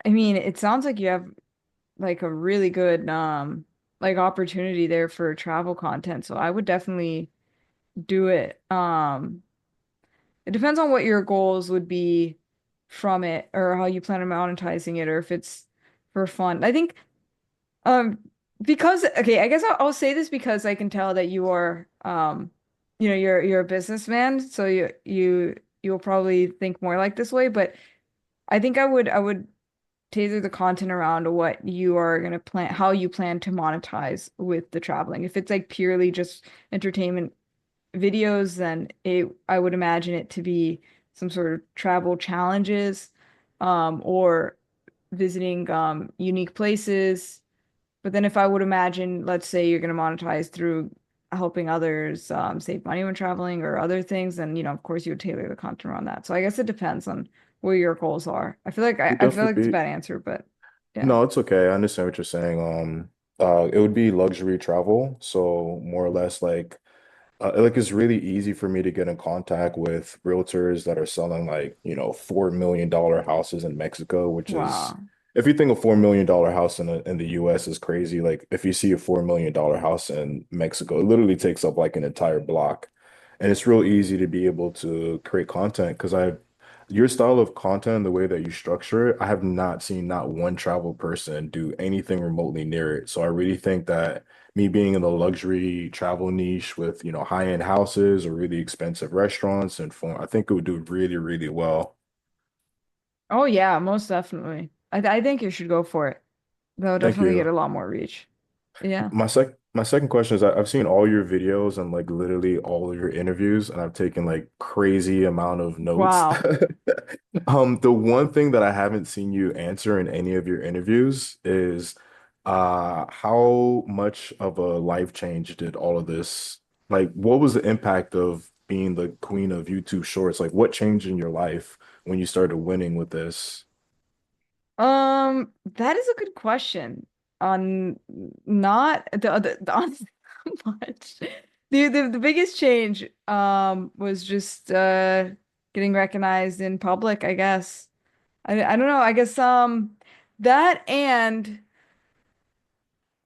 Speaker 1: mean, it sounds like you have like a really good like opportunity there for travel content. So I would definitely do it. It depends on what your goals would be from it or how you plan on monetizing it or if it's for fun. I think um because okay, I guess I'll say this because I can tell that you are you're a businessman, so you'll probably think more like this way, but I think I would tailor the content around what you are gonna plan, how you plan to monetize with the traveling. If it's like purely just entertainment videos, then I would imagine it to be some sort of travel challenges, or visiting unique places. But then if I would imagine, let's say you're gonna monetize through helping others save money when traveling or other things, then of course you would tailor the content around that. So I guess it depends on where your goals are. I feel like
Speaker 11: It
Speaker 1: I feel like it's a
Speaker 11: definitely be.
Speaker 1: bad answer, but yeah.
Speaker 11: No, it's okay. I understand what you're saying. It would be luxury travel, so more or less like it's really easy for me to get in contact with realtors that are selling like, $4 million houses in Mexico, which is,
Speaker 1: Wow.
Speaker 11: if you think a $4 million house in the US is crazy, like if you see a $4 million house in Mexico, it literally takes up like an entire block. And it's real easy to be able to create content because your style of content, the way that you structure it, I have not seen not one travel person do anything remotely near it. So I really think that me being in the luxury travel niche with, high-end houses or really expensive restaurants and phone, I think it would do really, really well.
Speaker 1: Oh yeah, most definitely. I think you should go for it. They'll
Speaker 11: Thank
Speaker 1: definitely get
Speaker 11: you.
Speaker 1: a lot more reach. Yeah.
Speaker 11: My second question is I've seen all your videos and like literally all of your interviews, and I've taken like crazy amount of notes.
Speaker 1: Wow.
Speaker 11: The one thing that I haven't seen you answer in any of your interviews is how much of a life change did all of this, like what was the impact of being the queen of YouTube Shorts? Like what changed in your life when you started winning with this?
Speaker 1: That is a good question. On not the honestly, not much. The biggest change was just getting recognized in public, I guess. I don't know. I guess that and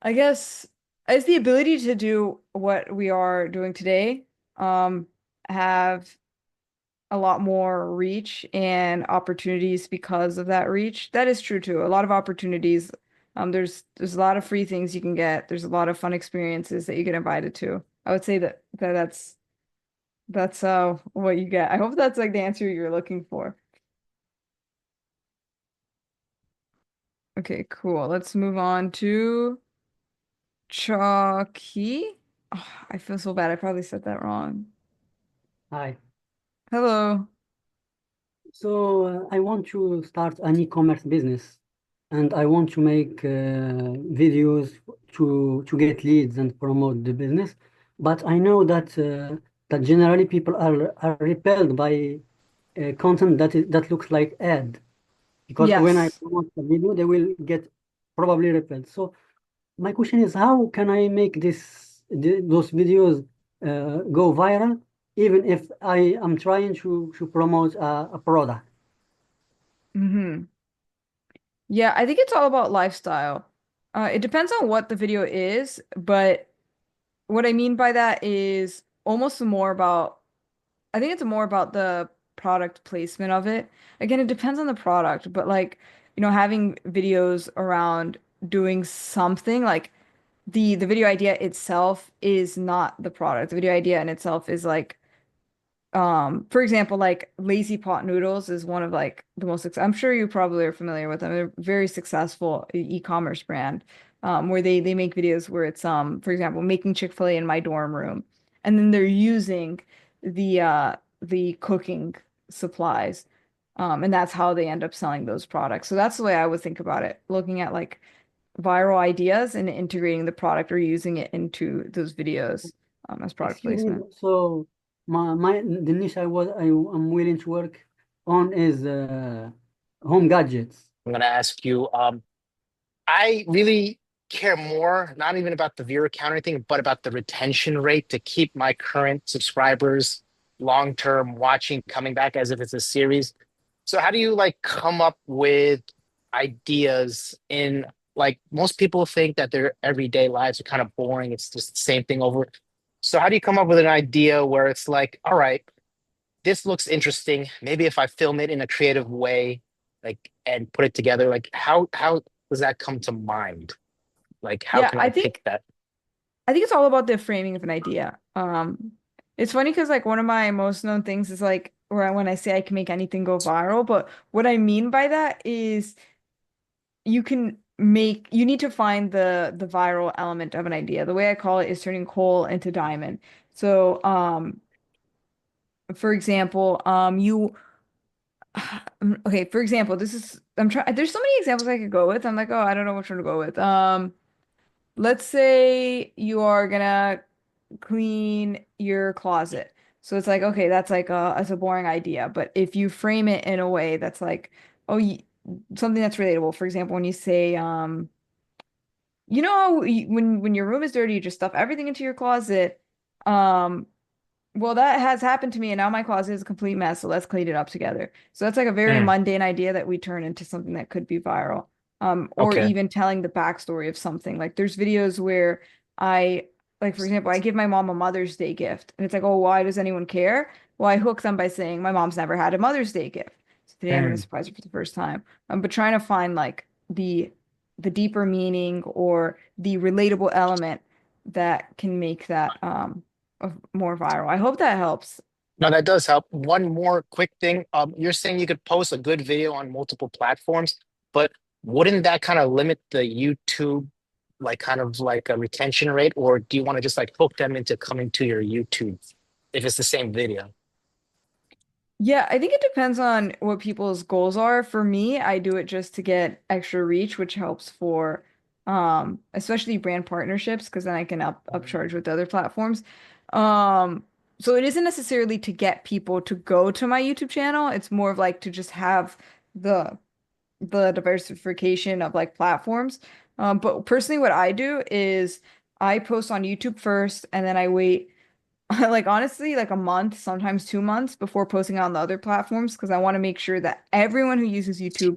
Speaker 1: I guess is the ability to do what we are doing today, have a lot more reach and opportunities because of that reach. That is true too. A lot of opportunities. There's a lot of free things you can get. There's a lot of fun experiences that you get invited to. I would say that's what you get. I hope that's like the answer you're looking for. Okay, cool. Let's move on to Chalky. Oh, I feel so bad. I probably said that wrong.
Speaker 12: Hi.
Speaker 1: Hello.
Speaker 12: So I want to start an e-commerce business, and I want to make videos to get leads and promote the business. But I know that generally people are repelled by content that looks like ad, because when I
Speaker 1: Yes.
Speaker 12: promote the video, they will get probably repelled. So my question is, how can I make those videos go viral, even if I am trying to promote a product?
Speaker 1: Hmm. Yeah, I think it's all about lifestyle. It depends on what the video is, but what I mean by that is almost more about, I think it's more about the product placement of it. Again, it depends on the product, but like, having videos around doing something like the video idea itself is not the product. The video idea in itself is like for example, like Lazy Pot Noodles is one of like the most, I'm sure you probably are familiar with them. They're very successful e-commerce brand, where they make videos where it's for example, making Chick-fil-A in my dorm room, and then they're using the cooking supplies. And that's how they end up selling those products. So that's the way I would think about it, looking at like viral ideas and integrating the product or using it into those videos as product
Speaker 12: Excuse me.
Speaker 1: placement.
Speaker 12: So the niche I'm willing to work on is home gadgets.
Speaker 13: I'm gonna ask you, I really care more, not even about the viewer count or anything, but about the retention rate to keep my current subscribers long term watching, coming back as if it's a series. So how do you like come up with ideas in like most people think that their everyday lives are kind of boring, it's just the same thing over. So how do you come up with an idea where it's like, all right, this looks interesting. Maybe if I film it in a creative way, like and put it together, like how does that come to mind? Like how
Speaker 1: Yeah,
Speaker 13: can I pick that?
Speaker 1: I think it's all about the framing of an idea. It's funny because like one of my most known things is like where when I say I can make anything go viral, but what I mean by that is you need to find the viral element of an idea. The way I call it is turning coal into diamond. So for example, you okay, for example, this is I'm trying there's so many examples I could go with. I'm like, oh, I don't know which one to go with. Let's say you are gonna clean your closet. So it's like, okay, that's a boring idea. But if you frame it in a way that's like, oh, something that's relatable. For example, when you say, when your room is dirty, you just stuff everything into your closet. Um, well, that has happened to me, and now my closet is a complete mess, so let's clean it up together. So that's like a very
Speaker 13: Mm,
Speaker 1: mundane idea that we turn into something that could be viral. Or
Speaker 13: okay.
Speaker 1: even telling the backstory of something. Like there's videos where I, like for example, I give my mom a Mother's Day gift, and it's like, oh, why does anyone care? Well, I hook them by saying my mom's never had a Mother's Day gift. So today I'm going to
Speaker 13: Mm.
Speaker 1: surprise her for the first time. But trying to find like the deeper meaning or the relatable element that can make that more viral. I hope that helps.
Speaker 13: No, that does help. One more quick thing. You're saying you could post a good video on multiple platforms, but wouldn't that kind of limit the YouTube, like kind of like a retention rate, or do you want to just like hook them into coming to your YouTube if it's the same video?
Speaker 1: Yeah, I think it depends on what people's goals are. For me, I do it just to get extra reach, which helps for especially brand partnerships because then I can upcharge with other platforms. Um so it isn't necessarily to get people to go to my YouTube channel. It's more of like to just have the the diversification of like platforms. But personally what I do is I post on YouTube first and then I wait like honestly, like a month, sometimes 2 months before posting on the other platforms because I want to make sure that everyone who uses YouTube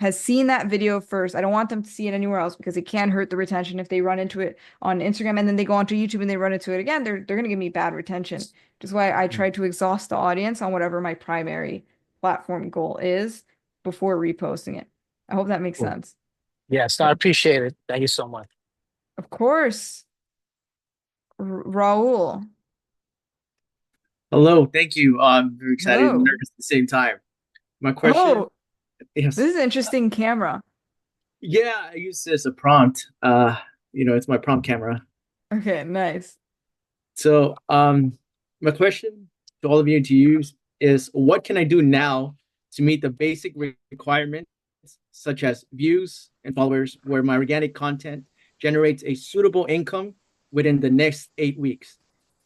Speaker 1: has seen that video first. I don't want them to see it anywhere else because it can hurt the retention if they run into it on Instagram and then they go onto YouTube and they run into it again. They're gonna give me bad retention. Which is why I try to exhaust the audience on whatever my primary platform goal is before reposting it. I hope that makes
Speaker 13: Cool.
Speaker 1: sense.
Speaker 13: Yes, no, I appreciate it. Thank you so much.
Speaker 1: Of course, Raul.
Speaker 14: Hello, thank you. I'm very excited and
Speaker 1: Hello.
Speaker 14: nervous at the same time. My question,
Speaker 1: Oh,
Speaker 14: yes,
Speaker 1: this is an interesting camera.
Speaker 14: yeah, I use this as a prompt. It's my prompt camera.
Speaker 1: Okay, nice.
Speaker 14: So, my question to all of you to use is, what can I do now to meet the basic requirements, such as views and followers, where my organic content generates a suitable income within the next 8 weeks?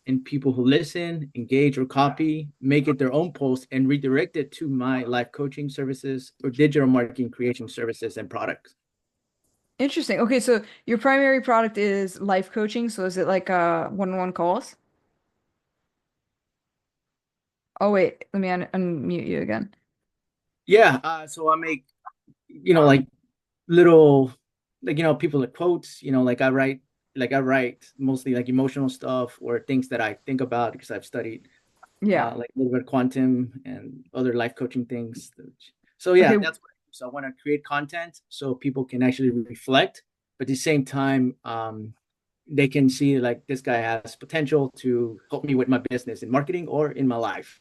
Speaker 14: And people who listen, engage, or copy make it their own post and redirect it to my life coaching services or digital marketing creation services and products.
Speaker 1: Interesting. Okay, so your primary product is life coaching. So is it like one-on-one calls? Oh wait, let me unmute you again.
Speaker 14: Yeah, so I make, like little, people like quotes, like I write mostly like emotional stuff or things that I think about because I've studied
Speaker 1: Yeah.
Speaker 14: like a little bit of quantum and other life coaching things. So yeah,
Speaker 1: Okay.
Speaker 14: that's what I do. So I want to create content so people can actually reflect, but at the same time, they can see like this guy has potential to help me with my business in marketing or in my life.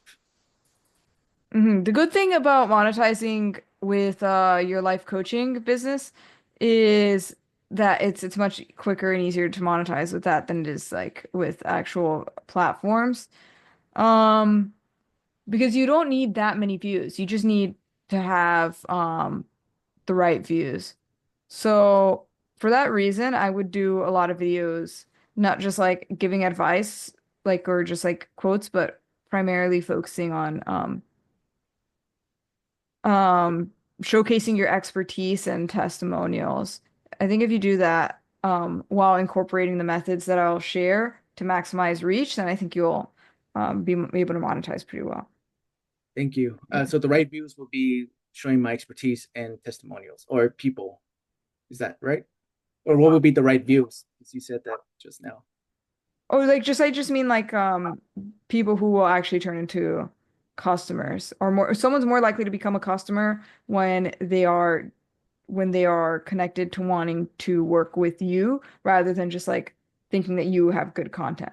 Speaker 1: The good thing about monetizing with your life coaching business is that it's much quicker and easier to monetize with that than it is like with actual platforms. Um because you don't need that many views. You just need to have the right views. So for that reason, I would do a lot of videos, not just like giving advice, like or just like quotes, but primarily focusing on um showcasing your expertise and testimonials. I think if you do that while incorporating the methods that I'll share to maximize reach, then I think you'll be able to monetize pretty well.
Speaker 14: Thank you.
Speaker 1: Yeah.
Speaker 14: So the right views will be showing my expertise and testimonials or people. Is that right? Or what would be the right views? Because you said that just now.
Speaker 1: Oh, like just I just mean like people who will actually turn into customers or more someone's more likely to become a customer when they are connected to wanting to work with you rather than just like thinking that you have good content.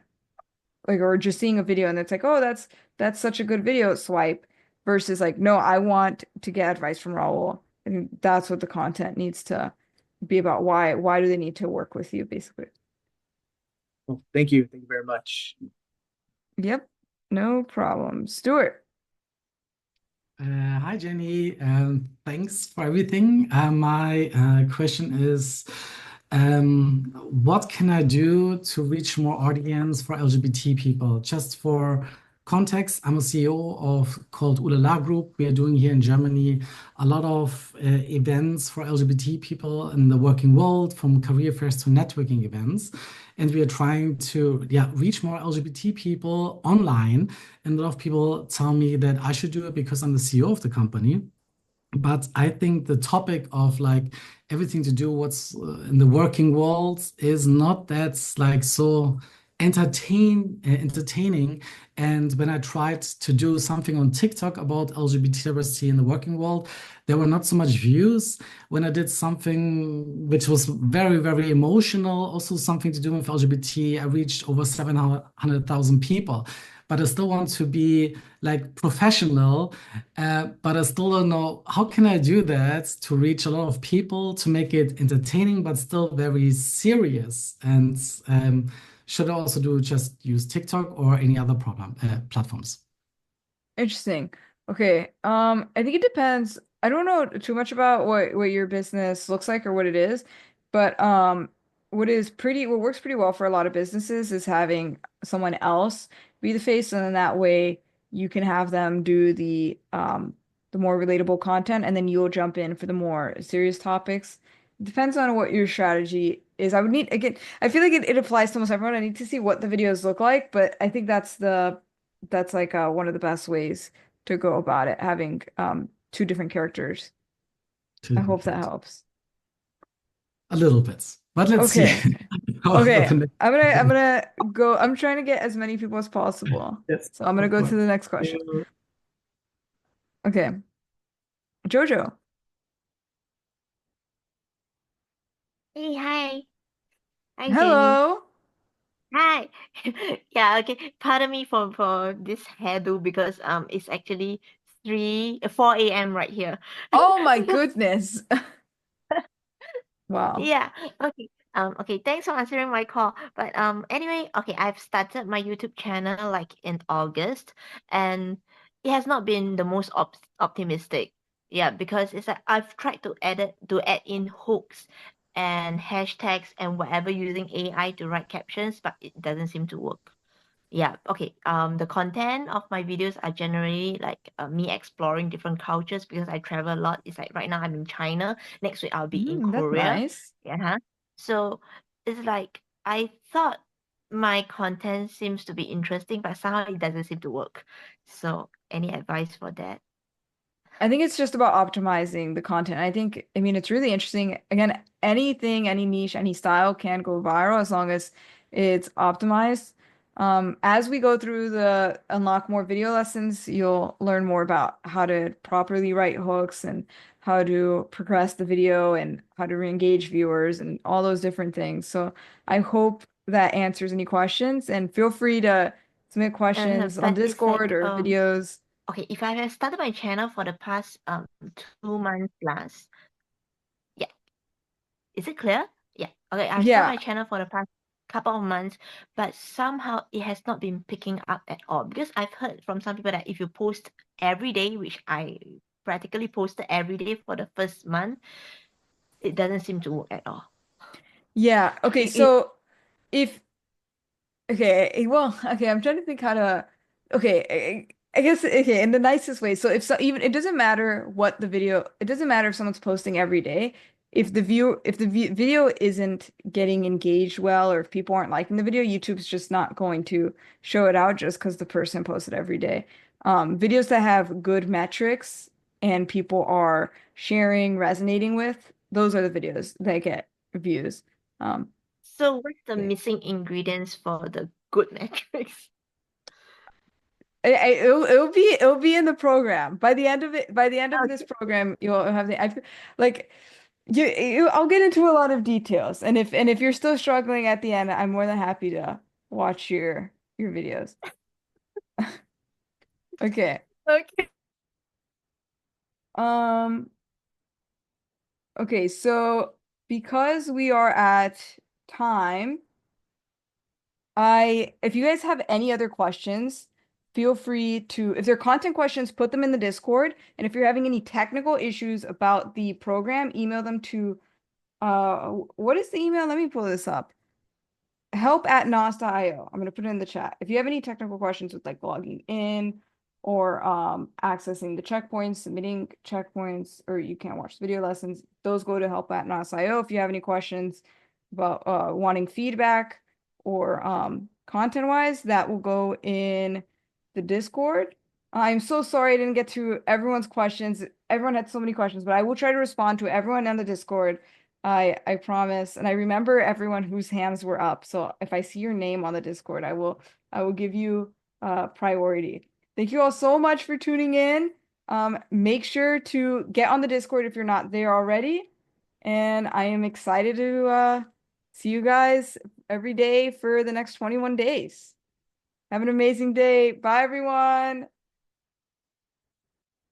Speaker 1: Like or just seeing a video and it's like, "Oh, that's such a good video," swipe versus like, "No, I want to get advice from Raul." And that's what the content needs to be about. Why do they need to work with you basically?
Speaker 14: Well, thank you. Thank you very much.
Speaker 1: Yep. No problem. Stuart.
Speaker 15: Hi, Jenny. Thanks for everything. My question is, what can I do to reach more audience for LGBT people? Just for context, I'm a CEO of called Ulala Group. We are doing here in Germany a lot of events for LGBT people in the working world, from career fairs to networking events. And we are trying to reach more LGBT people online. And a lot of people tell me that I should do it because I'm the CEO of the company. But I think the topic of like everything to do what's in the working world is not that like so entertaining. And when I tried to do something on TikTok about LGBT diversity in the working world, there were not so much views. When I did something which was very, very emotional, also something to do with LGBT, I reached over 700,000 people. But I still want to be like professional, but I still don't know how can I do that to reach a lot of people to make it entertaining but still very serious. And should I also do just use TikTok or any other platforms?
Speaker 1: Interesting. Okay. I think it depends. I don't know too much about what your business looks like or what it is, but what works pretty well for a lot of businesses is having someone else be the face, and then that way you can have them do the more relatable content, and then you'll jump in for the more serious topics. It depends on what your strategy is. I would need again, I feel like it applies to almost everyone. I need to see what the videos look like, but I think that's like one of the best ways to go about it, having two different characters.
Speaker 15: Two
Speaker 1: I
Speaker 15: different
Speaker 1: hope that
Speaker 15: characters.
Speaker 1: helps.
Speaker 15: A little bit, but let's see.
Speaker 1: Okay.
Speaker 15: How
Speaker 1: Okay.
Speaker 15: the next-
Speaker 1: I'm gonna go. I'm trying to get as many people as possible.
Speaker 15: Yes,
Speaker 1: So I'm gonna
Speaker 15: of
Speaker 1: go to
Speaker 15: course.
Speaker 1: the next question. Okay. Jojo.
Speaker 16: Hey, hi. Hi, Jenny.
Speaker 1: Hello.
Speaker 16: Hi. Yeah, okay. Pardon me for this hairdo because it's actually 4 a.m. right here.
Speaker 1: Oh my goodness. Wow.
Speaker 16: Yeah, okay. Okay, thanks for answering my call. But anyway, okay, I've started my YouTube channel like in August, and it has not been the most optimistic. Yeah, because it's like I've tried to add in hooks and hashtags and whatever using AI to write captions, but it doesn't seem to work. Yeah, okay. The content of my videos are generally like me exploring different cultures because I travel a lot. It's like right now I'm in China. Next week I'll be in
Speaker 1: That's
Speaker 16: Korea.
Speaker 1: nice.
Speaker 16: Yeah. So it's like I thought my content seems to be interesting, but somehow it doesn't seem to work. So any advice for that?
Speaker 1: I think it's just about optimizing the content. I mean, it's really interesting. Again, anything, any niche, any style can go viral as long as it's optimized. As we go through the unlock more video lessons, you'll learn more about how to properly write hooks and how to progress the video and how to re-engage viewers and all those different things. So I hope that answers any questions, and feel free to submit questions on
Speaker 16: But it's like
Speaker 1: Discord or videos.
Speaker 16: okay, if I have started my channel for the past 2 months plus, yeah. Is it clear? Yeah. Okay, I've started
Speaker 1: Yeah.
Speaker 16: my channel for the past couple of months, but somehow it has not been picking up at all. Because I've heard from some people that if you post every day, which I practically posted every day for the first month, it doesn't seem to work at all.
Speaker 1: Yeah. Okay. So if okay, well, okay, I'm trying to think how to. Okay, I guess okay in the nicest way. So if so, even it doesn't matter what the video. It doesn't matter if someone's posting every day. If the video isn't getting engaged well, or if people aren't liking the video, YouTube's just not going to show it out just because the person posted every day. Videos that have good metrics and people are sharing, resonating with, those are the videos that get views.
Speaker 16: So what's the
Speaker 1: Yeah.
Speaker 16: missing ingredients for the good metrics?
Speaker 1: It'll be in the program by the end of it. By the end of this program, you'll have like I'll get into a lot of details, and if you're still struggling at the end, I'm more than happy to watch your videos. Okay.
Speaker 16: Okay.
Speaker 1: Um. Okay. So because we are at time, if you guys have any other questions, feel free to, if they're content questions, put them in the Discord. And if you're having any technical issues about the program, email them to, what is the email? Let me pull this up. help@nos.io. I'm going to put it in the chat. If you have any technical questions with like logging in or accessing the checkpoints, submitting checkpoints, or you can't watch the video lessons, those go to help@nos.io. If you have any questions about wanting feedback or content-wise, that will go in the Discord. I'm so sorry I didn't get to everyone's questions. Everyone had so many questions, but I will try to respond to everyone on the Discord. I promise. And I remember everyone whose hands were up. So if I see your name on the Discord, I will give you priority. Thank you all so much for tuning in. Make sure to get on the Discord if you're not there already. And I am excited to see you guys every day for the next 21 days. Have an amazing day. Bye, everyone.